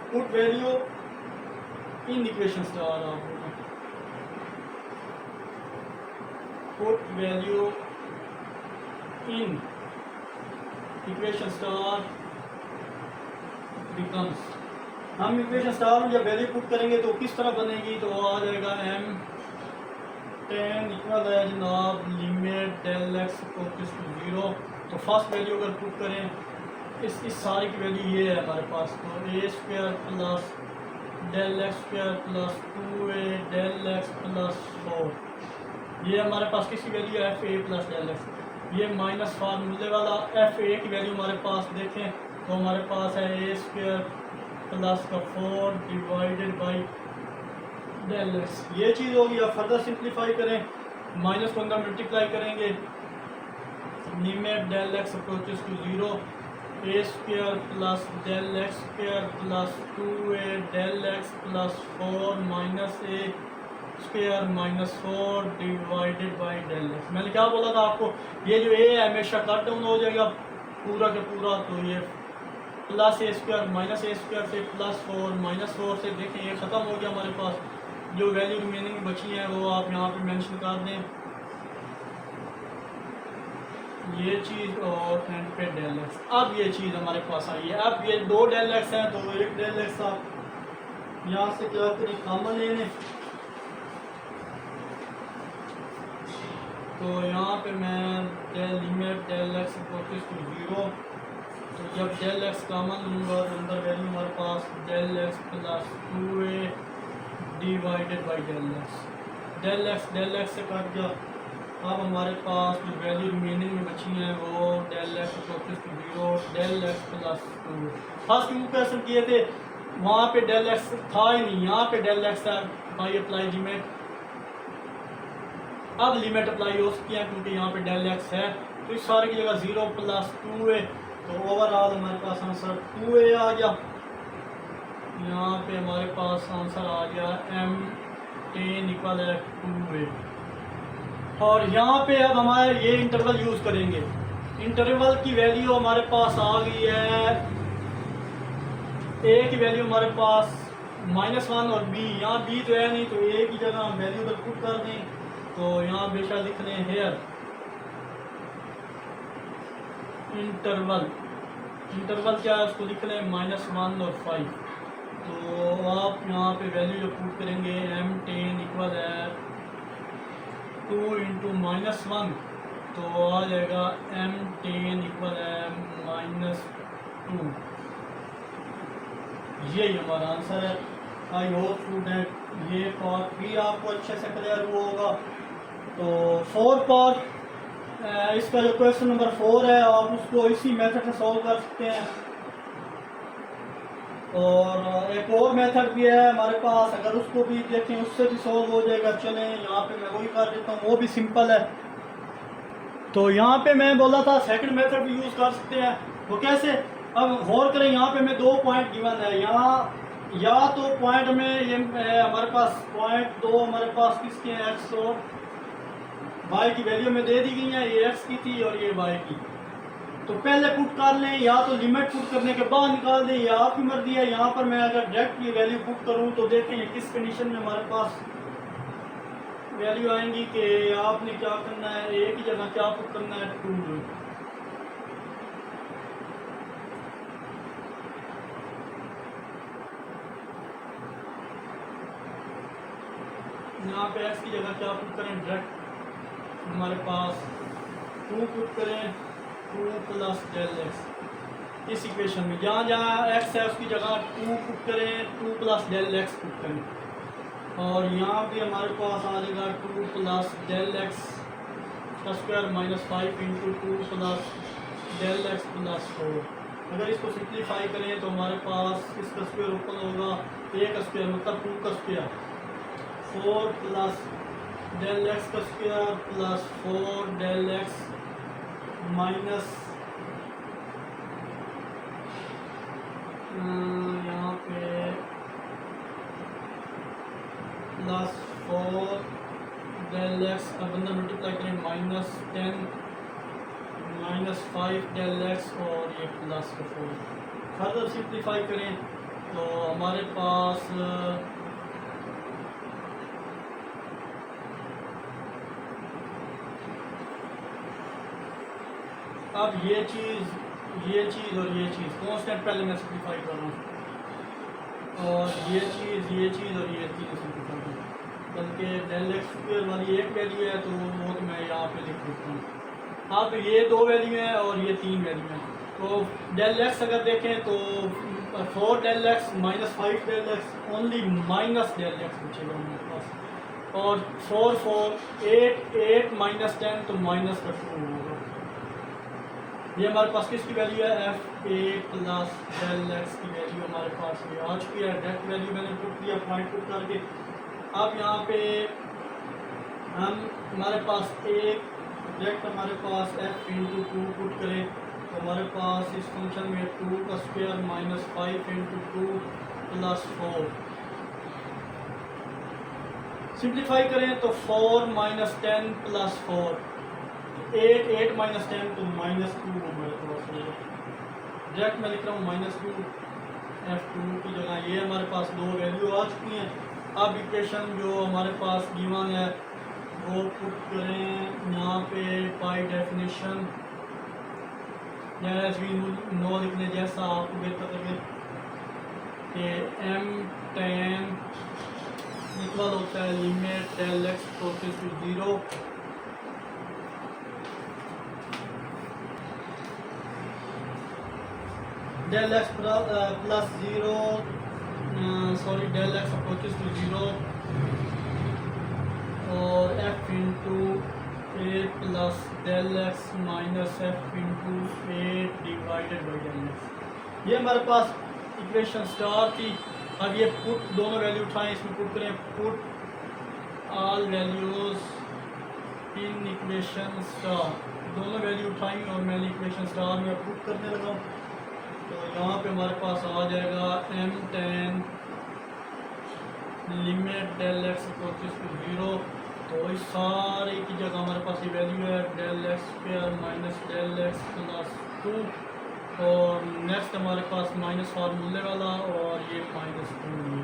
put value in equation star, put value in equation star becomes, हम इक्वेशन स्टार में जब वैल्यू पुट करेंगे तो किस तरह बनेगी, तो आ जाएगा m10 इक्वल है जनाब limit del X equals to 0। तो फर्स्ट वैल्यू अगर पुट करें इस सारी की वैल्यू ये है हमारे पास, तो A square plus del X square plus 2a del X plus 4। ये हमारे पास किसकी वैल्यू है, F A plus del X. ये माइनस फार्मूले वाला एफ ए की वैल्यू हमारे पास देखें तो हमारे पास है ए स्क्वायर प्लस का 4 डिवाइडेड बाई डेल एक्स। ये चीज़ होगी। अब फर्दर सिंप्लीफाई करें, माइनस को अंदर मल्टीप्लाई करेंगे, limit del x approaches to 0 A square plus del X square plus 2a del X plus 4 minus A square minus 4 divided by del X. मैंने क्या बोला था आपको, ये जो ए है हमेशा कट डाउन हो जाएगा पूरा के पूरा। तो ये plus A square minus A square से प्लस 4 माइनस 4 से देखें ये ख़त्म हो गया हमारे पास। जो वैल्यू रिमेनिंग बची है वो आप यहाँ पे मेंशन कर दें, ये चीज़ और एंड पे डेल एक्स। अब ये चीज़ हमारे पास आई है। अब ये 2 डेल एक्स हैं तो एक डेल एक्स आप यहाँ से क्या करें, कॉमन ले लें। तो यहाँ पे मैं limit del X equals to 0, तो जब डेल एक्स कॉमन लूँगा तो अंदर वैल्यू हमारे पास del X plus 2a divided by del X से कट गया। अब हमारे पास जो वैल्यू रिमेनिंग में बची हैं वो del X equals to 0 del X plus 2। First क्यों क्वेश्चन किए थे वहाँ पे डेल एक्स था ही नहीं, यहाँ पे डेल एक्स है बाई अप्लाई लिमिट। अब लिमिट अप्लाई हो सकती है क्योंकि यहाँ पे डेल एक्स है, तो इस सारे की जगह 0 प्लस 2a, तो ओवरऑल हमारे पास आंसर 2a आ गया। यहाँ पे हमारे पास आंसर आ गया m10 इक्वल है 2a। और यहाँ पे अब हमारे ये इंटरवल यूज़ करेंगे। इंटरवल की वैल्यू हमारे पास आ गई है, a की वैल्यू हमारे पास -1 और b, यहाँ b तो है नहीं तो a की जगह हम वैल्यू उधर पुट कर दें। तो यहाँ बेशक लिख लें हेयर इंटरवल क्या है उसको लिख लें -1 और 5। तो आप यहाँ पे वैल्यू जो पुट करेंगे m10 इक्वल है 2 इंटू -1, तो आ जाएगा m10 इक्वल है -2। यही हमारा आंसर है। आई होप स्टूडेंट ये पार्ट भी आपको अच्छे से क्लियर हुआ होगा। तो 4 पार्ट इसका जो क्वेश्चन नंबर 4 है आप उसको इसी मेथड से सॉल्व कर सकते हैं। और एक और मेथड भी है हमारे पास, अगर उसको भी देखें उससे भी सॉल्व हो जाएगा। चलें यहाँ पे मैं वही कर देता हूँ, वो भी सिंपल है। तो यहाँ पे मैं बोला था सेकंड मेथड भी यूज़ कर सकते हैं। वो कैसे, अब गौर करें, यहाँ पे मैं 2 पॉइंट गिवन है। यहाँ या तो पॉइंट में ये हमारे पास पॉइंट 2 हमारे पास किसके हैं, एक्स और वाई की वैल्यू में दे दी गई है। ये एक्स की थी और ये वाई की। तो पहले पुट कर लें, या तो लिमिट पुट करने के बाद निकाल दें, ये आपकी मर्जी है। यहाँ पर मैं अगर डायरेक्ट ये वैल्यू पुट करूँ तो देखें किस कंडीशन में हमारे पास वैल्यू आएंगी कि आपने क्या करना है, एक ही जगह क्या पुट करना है, 2। यहाँ पे एक्स की जगह क्या पुट करें, डायरेक्ट हमारे पास 2 पुट करें, 2 प्लस डेल एक्स। इस इक्वेशन में जहाँ जहाँ एक्स है उसकी जगह 2 पुट करें, 2 प्लस डेल एक्स पुट करें। और यहाँ पे हमारे पास आ जाएगा 2 प्लस डेल एक्स का square minus 5 into 2 plus del X plus 4। अगर इसको सिंप्लीफाई करें तो हमारे पास इसका स्क्वायर ऊपर होगा, ए का स्क्वायर मतलब 2 का स्क्वायर, 4 प्लस डेल एक्स का square plus 4 del x minus यहाँ पे प्लस 4 डेल एक्स, अब अंदर मल्टीप्लाई करें -10 -5 डेल एक्स और ये प्लस 4। फर्दर सिंप्लीफाई करें तो हमारे पास अब ये चीज़ और ये चीज़ कांस्टेंट पहले मैं सिंप्लीफाई कर रहा हूँ, और ये चीज़ और ये चीज़ सिंप्लीफाई कर रहा हूँ। बल्कि डेल एक्स स्क्वायर वाली एक वैल्यू है तो वो तो मैं यहाँ पे लिख देता हूँ। अब ये 2 वैल्यू है और ये 3 वैल्यू है। तो डेल एक्स अगर देखें तो 4 del x minus 5 del X, only minus del X बचेगा हमारे पास। और 4 8 माइनस 10 तो माइनस का 2 होगा। ये हमारे पास किसकी वैल्यू है, F A plus del X की वैल्यू हमारे पास ये आ चुकी है। डायरेक्ट वैल्यू मैंने पुट किया पॉइंट पुट करके। अब यहाँ पे हम हमारे पास एक डायरेक्ट हमारे पास एफ इंटू 2 पुट करें तो हमारे पास इस फंक्शन में 2 का square minus 5 into 2 plus 4। Simplify करें तो 4 माइनस 10 प्लस 4, 8 माइनस 10 तो -2 हमारे पास है। डायरेक्ट मैं लिख रहा हूँ -2 f2 की जगह। ये हमारे पास 2 वैल्यू आ चुकी हैं। अब इक्वेशन जो हमारे पास गिवन है वो पुट करें यहाँ पे by definition, as we know लिखने जैसा आपको बेहतर लगे कि m tan इक्वल होता है limit del x approaches to 0 del X plus 0 sorry del x approaches to 0 और f into A plus del x minus F into A divided by del X. ये हमारे पास इक्वेशन स्टार थी। अब ये put दोनों वैल्यू उठाएं, इसमें पुट करें, put all values in equation star. दोनों वैल्यू उठाई और मैंने इक्वेशन स्टार में पुट करने लगा। तो यहाँ पे हमारे पास आ जाएगा m tan limit del x approaches to 0। तो इस सारे की जगह हमारे पास ये वैल्यू है del X square minus del X plus 2 और नेक्स्ट हमारे पास माइनस फार्मूले वाला और ये -2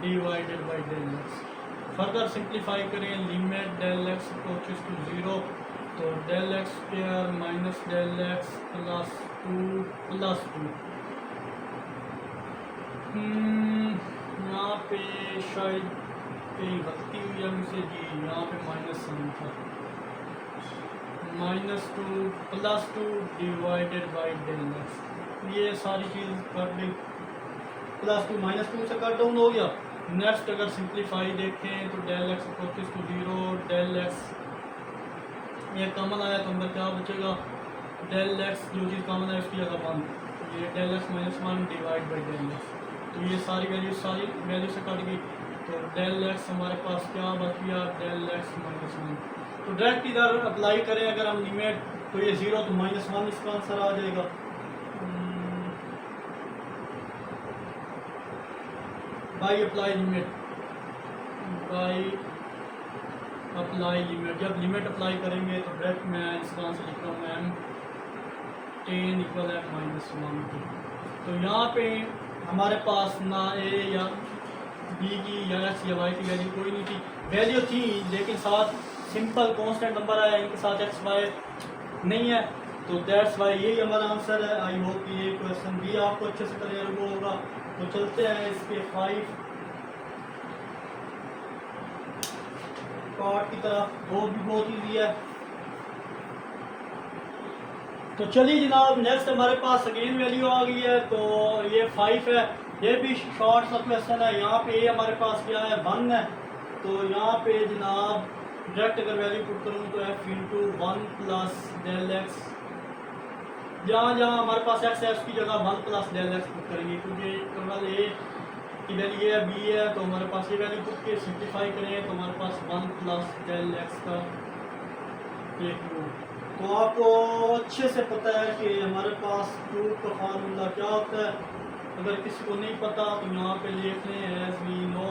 divided by del X. Further simplify करें limit del x approaches to 0 तो del X square minus del X plus 2 यहाँ पे शायद कहीं गलती हुई है मुझसे जी, यहाँ पे माइनस साइन था, -2 plus 2 divided by del X. ये सारी चीज़ कट गई, +2 -2 से कट डाउन हो गया। नेक्स्ट अगर सिंप्लीफाई देखें तो del x approaches to 0 del X ये कॉमन आया तो अंदर क्या बचेगा, डेल एक्स जो चीज़ कॉमन है उसकी जगह 1, ये del X -1 divide by del X. तो ये सारी वैल्यू से कट गई। तो डेल एक्स हमारे पास क्या बच गया, डेल एक्स माइनस वन। तो डायरेक्ट इधर अप्लाई करें अगर हम लिमिट, तो ये ज़ीरो तो माइनस वन इसका आंसर आ जाएगा। बाई अप्लाई लिमिट, जब लिमिट अप्लाई करेंगे तो डायरेक्ट मैं इसका आंसर लिख रहा हूँ एम 10 इक्वल है माइनस वन की। तो यहाँ पे हमारे पास ना ए या बी की या एक्स या वाई की वैल्यू कोई नहीं थी, वैल्यू थी लेकिन साथ सिंपल कांस्टेंट नंबर आया, इनके साथ एक्स वाई नहीं है, तो दैट्स वाई यही हमारा आंसर है। आई होप कि ये क्वेश्चन भी आपको अच्छे से क्लियर हुआ होगा। तो चलते हैं इसके 5 पार्ट की तरफ, वो भी बहुत ईजी है। तो चलिए जनाब, नेक्स्ट हमारे पास अगेन वैल्यू आ गई है, तो ये 5 है, ये भी शॉर्ट सा क्वेश्चन है। यहाँ पे हमारे पास क्या है, 1 है। तो यहाँ पे जनाब डायरेक्ट अगर वैल्यू पुट करूँ तो F into 1 plus del X, जहाँ जहाँ हमारे पास एक्स है उसकी जगह 1 प्लस डेल एक्स पुट करेंगे, क्योंकि टोटल ए की वैल्यू ये है, बी है, तो हमारे पास ये वैल्यू पुट के सिंप्लीफाई करें तो हमारे पास 1 प्लस डेल एक्स का ये क्यूब। तो आपको अच्छे से पता है कि हमारे पास क्यूब का फार्मूला क्या होता है। अगर किसी को नहीं पता तो यहाँ पे लिख लें as we know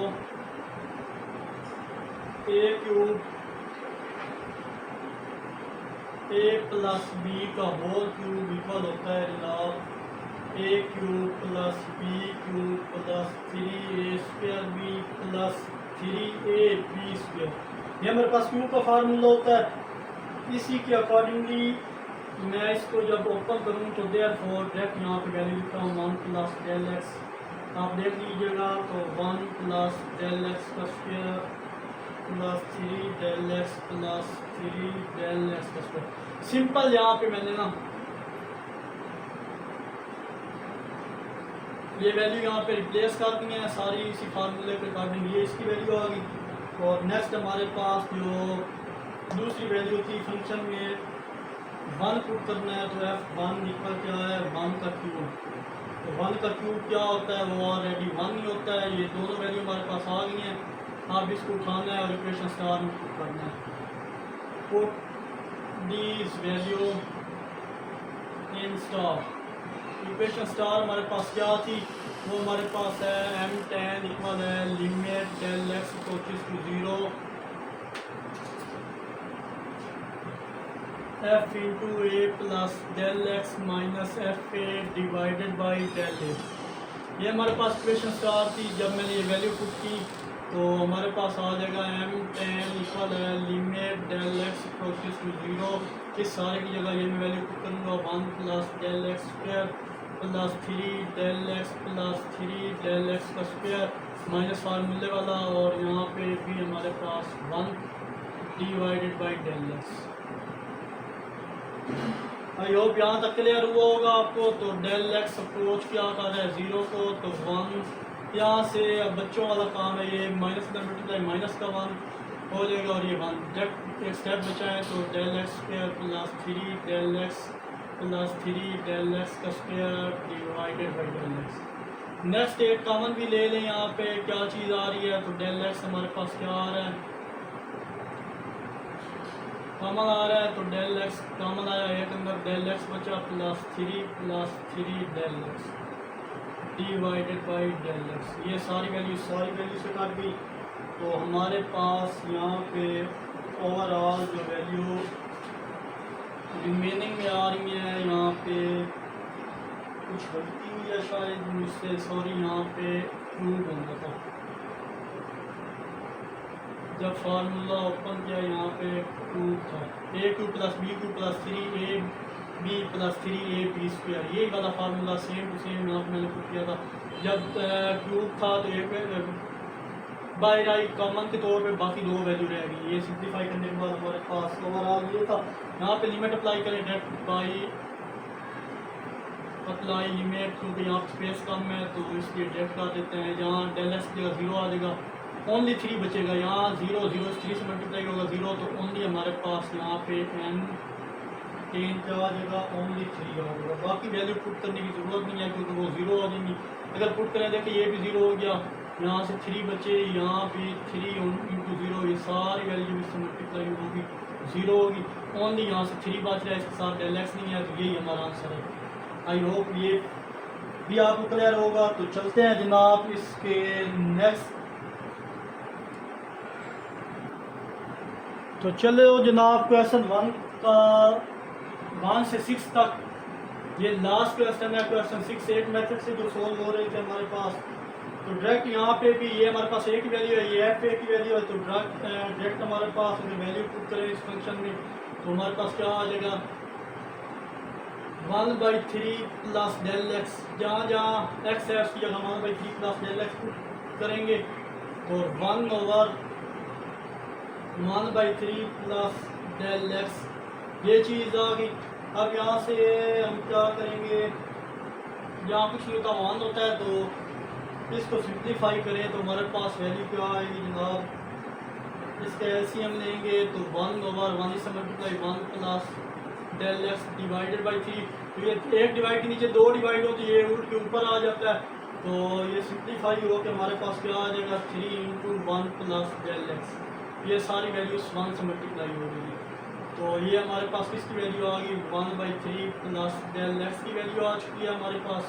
A cube A plus B का होल क्यूब इक्वल होता है लॉग A cube plus B cube plus 3a square B plus 3a B square. ये हमारे पास क्यूब का फार्मूला होता है। इसी के अकॉर्डिंगली मैं इसको जब ओपन करूँ तो देयरफॉर डायरेक्ट यहाँ पे वैल्यू लिखता हूँ 1 प्लस डेल एक्स। आप देख लीजिएगा तो 1 प्लस डेल एक्स का square plus 3 del X plus 3 del x का स्क्वायर। सिंपल यहाँ पे मैंने ना ये वैल्यू यहाँ पे रिप्लेस कर दी है सारी इसी फार्मूले के अकॉर्डिंग, ये इसकी वैल्यू आ गई। और नेक्स्ट हमारे पास जो दूसरी वैल्यू थी फंक्शन में 1 पुट करना है, तो f1 इक्वल क्या है, 1 का क्यूब। तो 1 का क्यूब क्या होता है, वो ऑलरेडी 1 ही होता है। ये दोनों वैल्यू हमारे पास आ गई हैं, आप इसको उठाना है और इक्वेशन स्टार में पुट करना है। Put these value in star. Equation star हमारे पास क्या थी, वो हमारे पास है m10 इक्वल है limit del x approaches to 0 f into A plus del x minus F A divided by del A. ये हमारे पास इक्वेशन स्टार थी। जब मैंने ये वैल्यू पुट की तो हमारे पास आ जाएगा m10 इक्वल है limit del x approaches to 0। इस सारे की जगह ये मैं वैल्यू पुट करूँगा 1 plus del X square plus 3 del X plus 3 del x का स्क्वायर माइनस फार्मूले वाला, और यहाँ पे भी हमारे पास 1 divided by del X. I hope यहाँ तक क्लियर हुआ होगा आपको। तो डेल एक्स अप्रोच क्या कर रहा है 0 को, तो 1 यहाँ से अब बच्चों वाला काम है, ये माइनस का मल्टीप्लाई माइनस का 1 हो जाएगा और ये 1 जब एक स्टेप बचा है तो del X square plus 3 del X plus 3 del x का square divided by del X. Next एक कॉमन भी ले लें, यहाँ पे क्या चीज़ आ रही है, तो डेल एक्स हमारे पास क्या आ रहा है, कॉमन आ रहा है। तो डेल एक्स कॉमन आया, एक अंदर डेल एक्स बचा plus 3 del X divided by del X. ये सारी वैल्यू से काट गई। तो हमारे पास यहाँ पे ओवरऑल जो वैल्यू रिमेनिंग में आ रही है, यहाँ पे कुछ गलती हुई है शायद मुझसे, सॉरी। यहाँ पे क्यूब होना था, जब फार्मूला ओपन किया यहाँ पे क्यूब था, A cube plus B cube plus 3a B plus 3a B square. ये वाला फार्मूला सेम टू सेम यहाँ पे मैंने पुट किया था। जब क्यूब था तो एक बाई राइट कॉमन के तौर पे बाकी दो वैल्यू रह गई। ये सिंप्लीफाई करने के बाद हमारे पास ओवरऑल ये था। यहाँ पे लिमिट अप्लाई करें डायरेक्ट बाई अप्लाई लिमिट, क्योंकि यहाँ स्पेस कम है तो इसलिए डायरेक्ट कर देते हैं। जहाँ डेल एक्स की जगह 0 आ जाएगा, ओनली 3 बचेगा। यहाँ 0 0 3 से मल्टीप्लाई होगा 0, तो ओनली हमारे पास यहाँ पे n 10 पे आ जाएगा, ओनली 3 आ जाएगा। बाकी वैल्यू पुट करने की ज़रूरत नहीं है क्योंकि वो 0 आ जाएंगी। अगर पुट करें देखिए ये भी 0 हो गया, यहाँ से 3 बचे, यहाँ भी 3 इंटू 0, ये सारी वैल्यू इससे मल्टीप्लाई होगी 0 होगी। ओनली यहाँ से 3 बच रहा है, इसके साथ डेल एक्स नहीं है, तो यही हमारा आंसर है। आई होप ये भी आपको क्लियर होगा। तो चलते हैं जनाब इसके नेक्स्ट। तो चलो जनाब क्वेश्चन 1 का 1 से 6 तक ये लास्ट क्वेश्चन है। क्वेश्चन 6 8 मेथड से जो सोल्व हो रहे थे हमारे पास। तो डायरेक्ट यहाँ पे भी ये हमारे पास एक वैल्यू है, ये एफ ए की वैल्यू है। तो डायरेक्ट हमारे पास अगर वैल्यू पुट करें इस फंक्शन में तो हमारे पास क्या आ जाएगा 1/3 प्लस डेल एक्स। जहाँ जहाँ एक्स है उसकी जगह 1/3 प्लस डेल एक्स पुट करेंगे और 1/3 प्लस डेल एक्स ये चीज़ आ गई। अब यहाँ से हम क्या करेंगे, जहाँ कुछ नहीं होता 1 होता है तो इसको सिंप्लीफाई करें तो हमारे पास वैल्यू क्या आएगी जनाब, इसका एलसीएम लेंगे तो 1/1 से multiply 1 plus del X divided by 3। तो ये एक डिवाइड के नीचे 2 डिवाइड हो तो ये उल्ट के ऊपर आ जाता है। तो ये सिंप्लीफाई हो के हमारे पास क्या आ जाएगा 3 इंटू 1 प्लस डेल एक्स। ये सारी वैल्यूज 1 से मल्टीप्लाई हो गई। तो ये हमारे पास किसकी वैल्यू आ गई 1/3 प्लस डेल एक्स की वैल्यू आ चुकी है हमारे पास।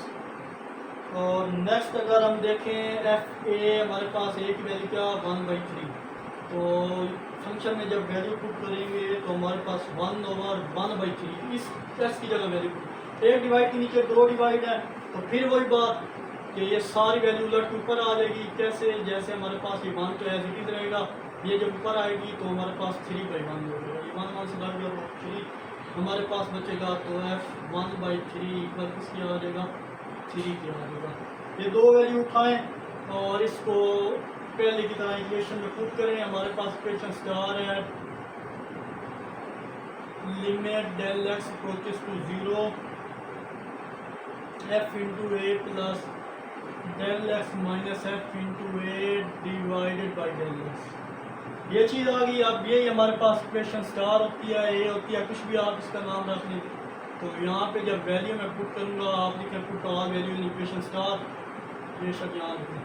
और नेक्स्ट अगर हम देखें एफ ए हमारे पास ए की वैल्यू क्या 1/3। तो फंक्शन में जब वैल्यू पुट करेंगे तो हमारे पास 1/1/3 इस एक्स की जगह वैल्यू पुट, एक डिवाइड के नीचे 2 डिवाइड है तो फिर वही बात कि ये सारी वैल्यू उलट के ऊपर आ जाएगी। कैसे, जैसे हमारे पास ये 1 तो एज इट इज रहेगा, ये जब ऊपर आएगी तो हमारे पास 3/1 हो जाएगा। ये 1 से लग गया तो 3 हमारे पास बचेगा। तो एफ 1/3 इक्वल किसकी आ जाएगा 3 की आ जाएगा। ये 2 वैल्यू उठाएं और इसको पहले की तरह इक्वेशन में पुट करें। हमारे पास इक्वेशन स्टार है limit del x approaches to 0 F into A plus del x minus F into A divided by del X. ये चीज़ आ गई। अब ये हमारे पास इक्वेशन स्टार होती है, ए होती है, कुछ भी आप इसका नाम रख लें। तो यहाँ पे जब वैल्यू मैं पुट करूँगा आप लिखें put all value in equation star, ये सब यहाँ लिखें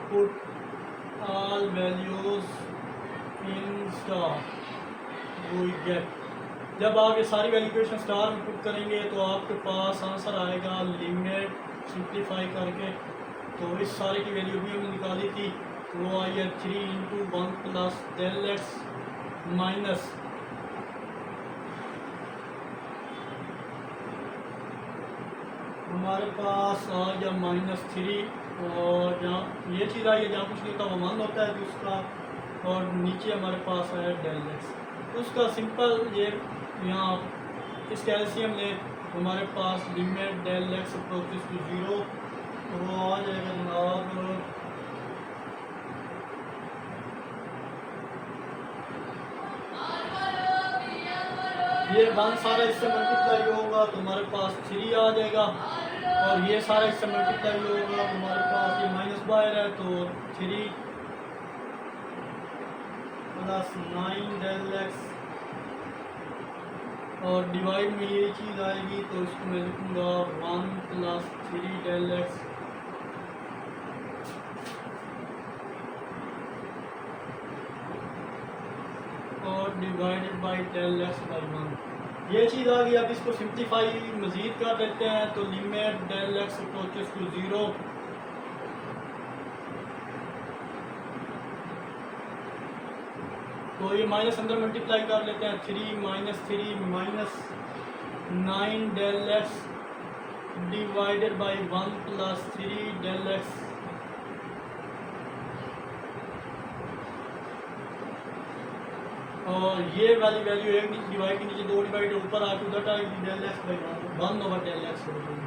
put all values in star we get. जब आप ये सारी वैल्यू इक्वेशन स्टार में पुट करेंगे तो आपके पास आंसर आएगा लिमिट सिंप्लीफाई करके। तो इस सारे की वैल्यू भी हमने निकाली थी, तो वो आई है 3 into 1 plus del x minus हमारे पास आ गया -3 और जहाँ ये चीज़ आई है जहाँ कुछ नहीं होता वो 1 होता है तो उसका, और नीचे हमारे पास है डेल एक्स। उसका सिंपल ये यहाँ इसका एलसीएम ले हमारे पास limit del x approaches to 0 तो वो आ जाएगा जनाब ये 1 सारा इससे मल्टीप्लाई होगा तो हमारे पास 3 आ जाएगा और ये सारा इससे मल्टीप्लाई होगा तो हमारे पास ये माइनस बाहर है तो 3 प्लस 9 डेल एक्स और डिवाइड में ये चीज़ आएगी तो इसको मैं लिखूँगा 1 प्लस 3 डेल एक्स और divided by del X by 1। ये चीज़ आ गई। अब इसको सिंप्लीफाई मज़ीद कर देते हैं तो limit del x approaches to 0 तो ये माइनस अंदर मल्टीप्लाई कर लेते हैं 3 minus 9 del X divided by 1 plus 3 del X और ये वाली वैल्यू एक डिवाइड के नीचे 2 डिवाइड ऊपर आके उधर आएगी del X by 1 del X हो जाएगी।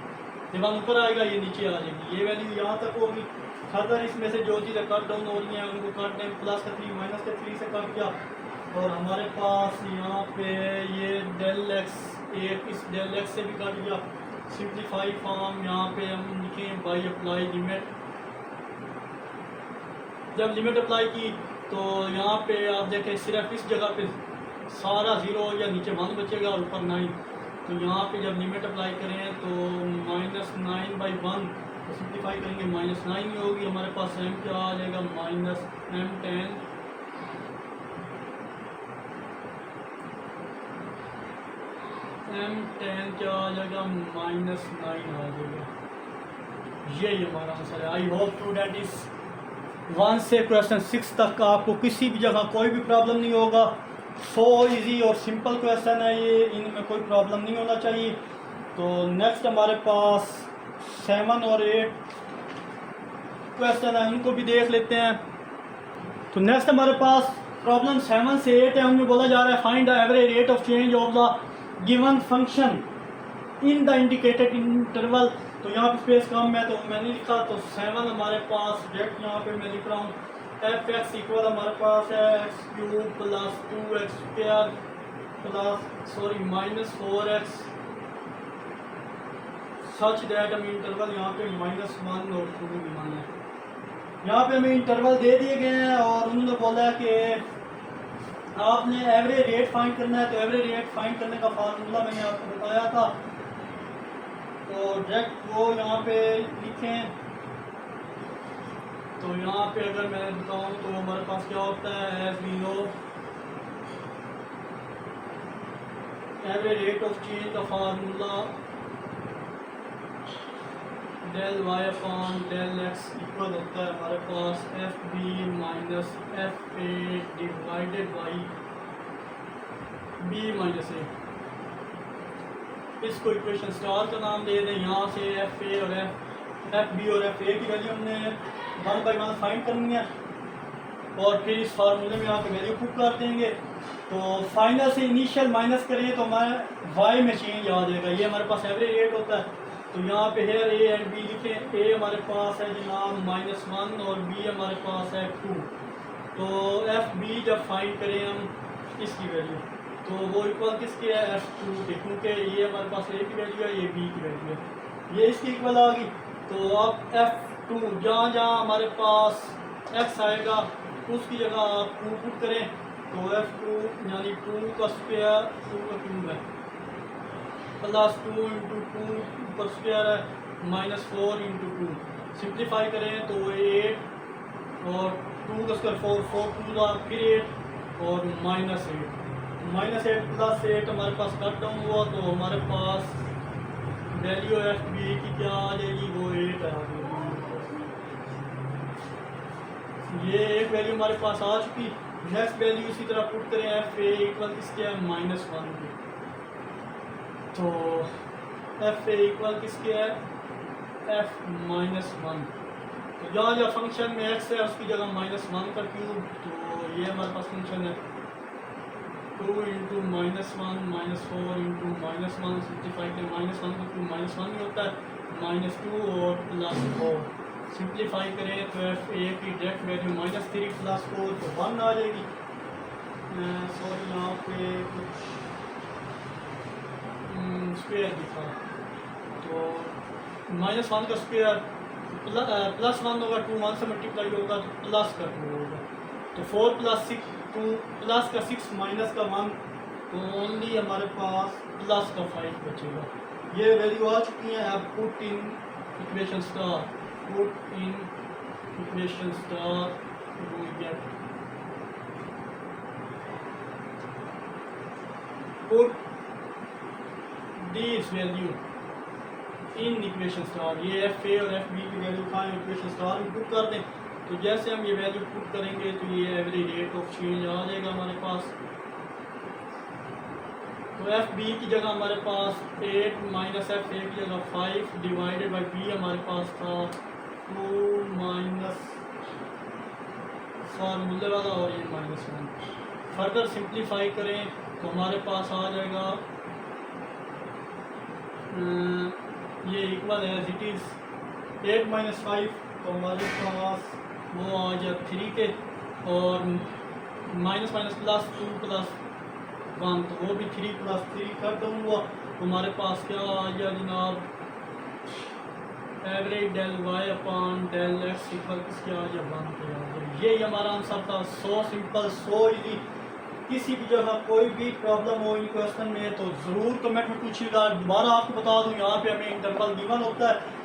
जब 1 ऊपर आएगा ये नीचे आ जाएगी। ये वैल्यू यहाँ तक होगी। फर्दर इसमें से जो चीज़ें कट डाउन हो रही हैं उनको कट दें, प्लस का 3 माइनस का 3 से कट किया और हमारे पास यहाँ पे ये डेल एक्स एक इस डेल एक्स से भी कट गया। सिंप्लीफाई फॉर्म यहाँ पे हम लिखें बाई अप्लाई लिमिट। जब लिमिट अप्लाई की तो यहाँ पे आप देखें सिर्फ इस जगह पे सारा 0 या नीचे 1 बचेगा और ऊपर 9। तो यहाँ पे जब लिमिट अप्लाई करें तो -9/1 तो सिंप्लीफाई करेंगे -9 ही होगी। हमारे पास m क्या आ जाएगा -m10 क्या आ जाएगा -9 आ जाएगा। ये हमारा आंसर है। आई होप स्टूडेंट इस 1 से क्वेश्चन 6 तक आपको किसी भी जगह कोई भी प्रॉब्लम नहीं होगा। सो इजी और सिंपल क्वेश्चन है ये, इनमें कोई प्रॉब्लम नहीं होना चाहिए। तो नेक्स्ट हमारे पास 7 और 8 क्वेश्चन है, उनको भी देख लेते हैं। तो नेक्स्ट हमारे पास प्रॉब्लम 7 से 8 है। उनमें बोला जा रहा है find the average rate of change of the given function in the indicated interval. तो यहाँ पे स्पेस कम है तो मैंने लिखा। तो 7 हमारे पास डायरेक्ट यहाँ पे मैं लिख रहा हूँ एफ एक्स इक्वल हमारे पास है x³ + 2x² plus -4x such that हमें इंटरवल यहाँ पे -1 और 2 गिवन है। यहाँ पे हमें इंटरवल दे दिए गए हैं और उन्होंने बोला है कि आपने एवरेज रेट फाइंड करना है। तो एवरेज रेट फाइंड करने का फार्मूला मैंने आपको बताया था। तो डायरेक्ट वो यहाँ पे लिखें। तो यहाँ पे अगर मैं बताऊँ तो हमारे पास क्या होता है F0 average rate of change का फार्मूला del(y)/del(x) इक्वल होता है हमारे पास FB minus FA divided by B minus A। इसको इक्वेशन स्टार का नाम दे दें। यहाँ से FA और FB और FA की वैल्यू हमने 1 बाई 1 फाइंड करनी है और फिर इस फार्मूले में आके वैल्यू पुट कर देंगे। तो फाइनल से इनिशियल माइनस करें तो हमारे y में चेंज आ जाएगा। ये हमारे पास एवरेज रेट होता है। तो यहाँ पे हेयर A एंड B लिखें। A हमारे पास है जनाब -1 और B हमारे पास है 2। तो FB जब फाइंड करें हम इसकी वैल्यू तो वो इक्वल किसके है F2 के, क्योंकि ये हमारे पास A की वैल्यू है, ये B की वैल्यू है, ये इसकी इक्वल आ गई। तो अब F2 जहाँ जहाँ हमारे पास X आएगा उसकी जगह आप 2 पुट करें। तो F2 यानी 2 का स्क्वायर 2 का क्यूब है प्लस 2 × 2 ऊपर स्क्वायर है -4 × 2। सिंप्लीफाई करें तो 8 और 2 का स्क्वायर 4 2 का फिर 8 और -8 प्लस 8 हमारे पास कट डाउन हुआ। तो हमारे पास वैल्यू FB की क्या आ जाएगी, वो 8 आ जाएगी। ये एक वैल्यू हमारे पास आ चुकी। नेक्स्ट वैल्यू इसी तरह पुट करें FA इक्वल किसके है -1 के। तो FA इक्वल किसके है F-1। तो जहाँ जहाँ फंक्शन में x है उसकी जगह -1 का क्यूब। तो ये हमारे पास फंक्शन है 2 × -1 -4 × -1 सिंप्लीफाई करें -1 का क्यूब -1 ही होता है -2 और +4 सिंप्लीफाई करें तो FA की डायरेक्ट वैल्यू -3 + 4 तो 1 आ जाएगी। सॉरी यहाँ पे कुछ स्क्वायर दिखा। तो -1 का स्क्वायर +1 होगा, 2 1 से मल्टीप्लाई होगा तो प्लस का 2 होगा। तो 4 + 6 2 प्लस का 6 माइनस का 1 तो ओनली हमारे पास प्लस का 5 बचेगा। ये वैल्यू आ चुकी है। अब put in equation star we get put this value in equation star. ये FA और FB की वैल्यू कहाँ इक्वेशन स्टार में पुट कर दें। तो जैसे हम ये वैल्यू पुट करेंगे तो ये एवरेज रेट ऑफ चेंज आ जाएगा हमारे पास। तो FB की जगह हमारे पास 8 - FA की जगह 5 डिवाइडेड बाई B हमारे पास था 2 फार्मूले वाला और ये -1। फर्दर सिंप्लीफाई करें तो हमारे पास आ जाएगा ये इक्वल है एज इट इज़ 8 - 5 तो हमारे पास वो आ जाए 3 के और माइनस प्लस 2 + 1 तो वो भी 3 + 3 कट डाउन हुआ। तो हमारे पास क्या आ गया जनाब एवरेज del(y)/del(x) इक्वल किसके आ गया 1 के आ गया। यही हमारा आंसर था। So simple so easy. किसी भी जगह कोई भी प्रॉब्लम हो इन क्वेश्चन में तो ज़रूर कमेंट में पूछिएगा। दोबारा आपको बता दूं, यहाँ पे हमें इंटरवल गिवन होता है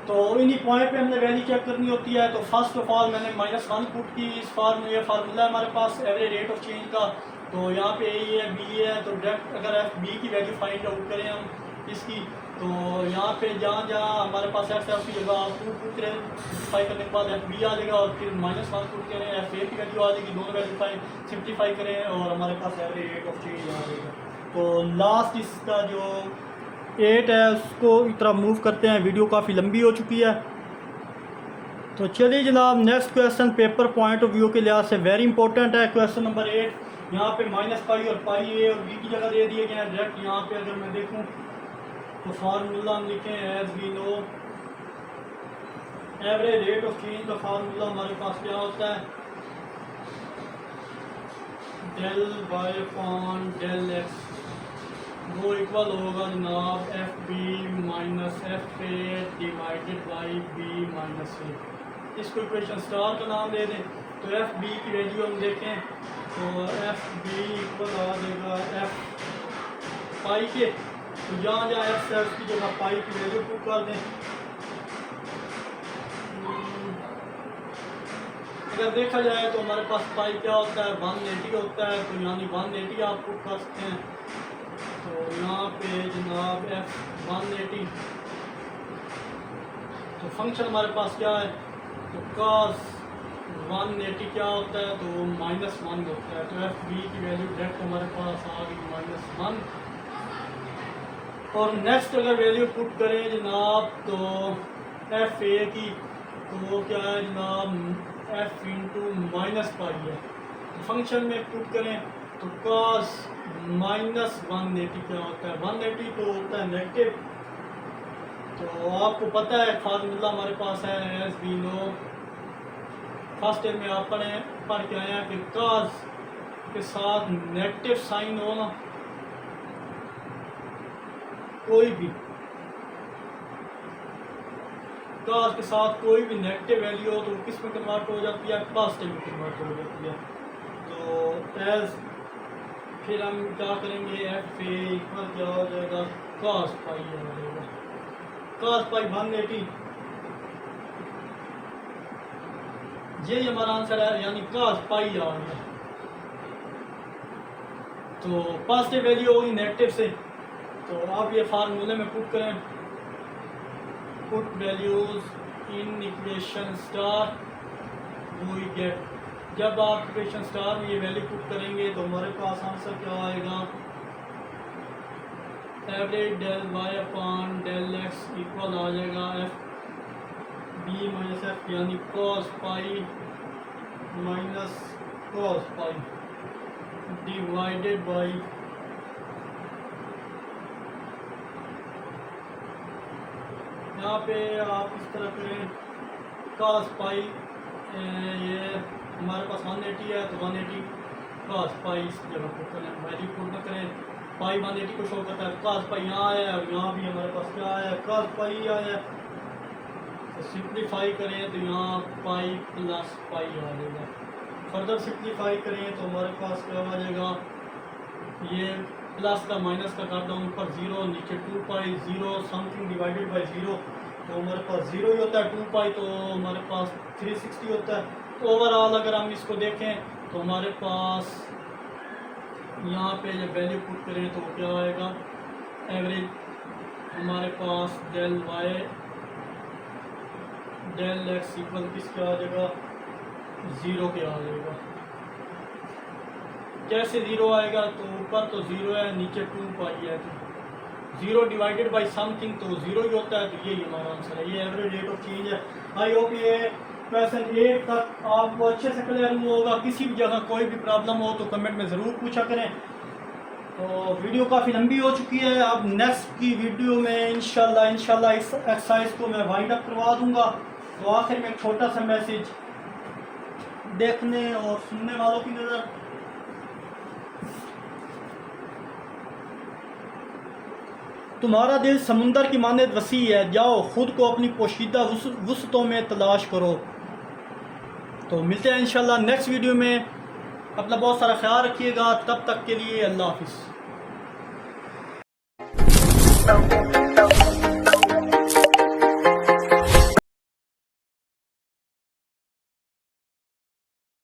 तो इन्हीं पॉइंट पे हमने वैल्यू चेक करनी होती है। तो फर्स्ट ऑफ ऑल मैंने -1 पुट की। इस ये फार्मूला है हमारे पास एवरेज रेट ऑफ चेंज का। तो यहाँ पे ए है, बी है, तो डायरेक्ट अगर एफ बी की वैल्यू फाइंड आउट करें हम इसकी, तो यहाँ पे जहाँ जहाँ हमारे पास एफ है उसकी जगह आप 2 पुट करें, सिम्प्लीफाई करने के बाद एफ बी आ जाएगा और फिर -1 पुट करें, एफ ए की वैल्यू आ जाएगी, दोनों वैल्यू सिम्प्लीफाई करें और हमारे पास एवरेज रेट ऑफ चेंज आ जाएगा। तो लास्ट इसका जो 8 है उसको इस तरह मूव करते हैं, वीडियो काफ़ी लंबी हो चुकी है। तो चलिए जनाब, next question paper point of view के लिहाज से वेरी इंपॉर्टेंट है। क्वेश्चन नंबर 8, यहाँ पे -पाई और पाई ए और बी की जगह दे दिए गए हैं। डायरेक्ट यहाँ पे अगर मैं देखूँ तो फार्मूला हम लिखें as we know average rate of change का फार्मूला हमारे पास क्या होता है, del Y upon del X, वो इक्वल होगा जनाब F B minus F A divided by B minus A. इसको इक्वेशन स्टार का नाम दे दें। तो एफ बी की वैल्यू हम देखें तो एफ बी इक्वल आ जाएगा एफ पाई के, तो जहाँ जहाँ एफ से उसकी जगह पाई की वैल्यू पुट कर दें। अगर देखा जाए तो हमारे पास पाई क्या होता है, 180 होता है, तो यानी 180 आप पुट कर सकते हैं। तो यहाँ पे जनाब एफ 180, तो फंक्शन हमारे पास क्या है, तो cos 180 क्या होता है, तो -1 होता है। तो एफ बी की वैल्यू डायरेक्ट हमारे पास आ गई -1। और नेक्स्ट अगर वैल्यू पुट करें जनाब तो एफ ए की, तो वो क्या है जनाब एफ इंटू -पाई है। तो फंक्शन में पुट करें तो cos -180 क्या होता है, 180 तो होता है नेगेटिव। तो आपको पता है फार्मूला हमारे पास है as we know, first year में आप पढ़ के आए हैं कि cos के साथ नेगेटिव साइन हो ना, कोई भी cos के साथ कोई भी नेगेटिव वैल्यू हो तो किस में कन्वर्ट हो जाती है, पॉजिटिव में कन्वर्ट हो जाती है। तो एज फिर हम क्या करेंगे, एफ ए इक्वल क्या हो जाएगा, cos पाई आ जाएगा, cos पाई 180, यही हमारा आंसर है, यानी cos पाई आ गया। तो पॉजिटिव वैल्यू होगी नेगेटिव से। तो आप ये फार्मूले में पुट करें, put values in equation star we get. जब आप इक्वेशन स्टार में ये वैल्यू पुट करेंगे तो हमारे पास आंसर क्या आएगा, average del Y upon del X equal आ जाएगा एफ बी माइनस एफ, यानी cos pi minus cos pi divided by यहाँ पे आप इस तरह करें cos पाई, ये हमारे पास 180 है तो 180 cos पाई इस जगह पुट करें, वैल्यू पुट न करें, पाई 180 को शो करता है, cos पाई यहाँ आया और यहाँ भी हमारे पास क्या आया, cos पाई आया। तो सिंप्लीफाई करें तो यहाँ पाई प्लस पाई आ जाएगा। फर्दर सिंप्लीफाई करें तो हमारे पास क्या आ जाएगा, ये प्लस का माइनस का काट डाउन ऊपर 0, नीचे 2 पाई 0 समथिंग डिवाइडेड बाई 0, तो हमारे पास 0 ही होता है। 2 पाई तो हमारे पास 360 होता है। तो ओवरऑल अगर हम इसको देखें तो हमारे पास यहाँ पे जब वैल्यू पुट करें तो क्या आएगा, एवरेज हमारे पास del Y del X equal किसके आ जाएगा, 0 के आ जाएगा। कैसे 0 आएगा, तो ऊपर तो 0 है, नीचे 2 पाई है, तो 0 डिवाइडेड बाई समथिंग तो 0 ही होता है। तो यही हमारा आंसर है, ये एवरेज रेट ऑफ चेंज है। आई होप ये क्वेश्चन 8 तक आपको अच्छे से क्लियर होगा। किसी भी जगह कोई भी प्रॉब्लम हो तो कमेंट में ज़रूर पूछा करें। तो वीडियो काफ़ी लंबी हो चुकी है, अब नेक्स्ट की वीडियो में इंशाल्लाह इस एक्सरसाइज को मैं वाइंड अप करवा दूंगा। तो आखिर में एक छोटा सा मैसेज देखने और सुनने वालों की नज़र, तुम्हारा दिल समुंदर की मानद वसी है, जाओ खुद को अपनी पोशीदा वुसतों में तलाश करो। तो मिलते हैं इंशाल्लाह नेक्स्ट वीडियो में। अपना बहुत सारा ख्याल रखिएगा। तब तक के लिए अल्लाह हाफिज़।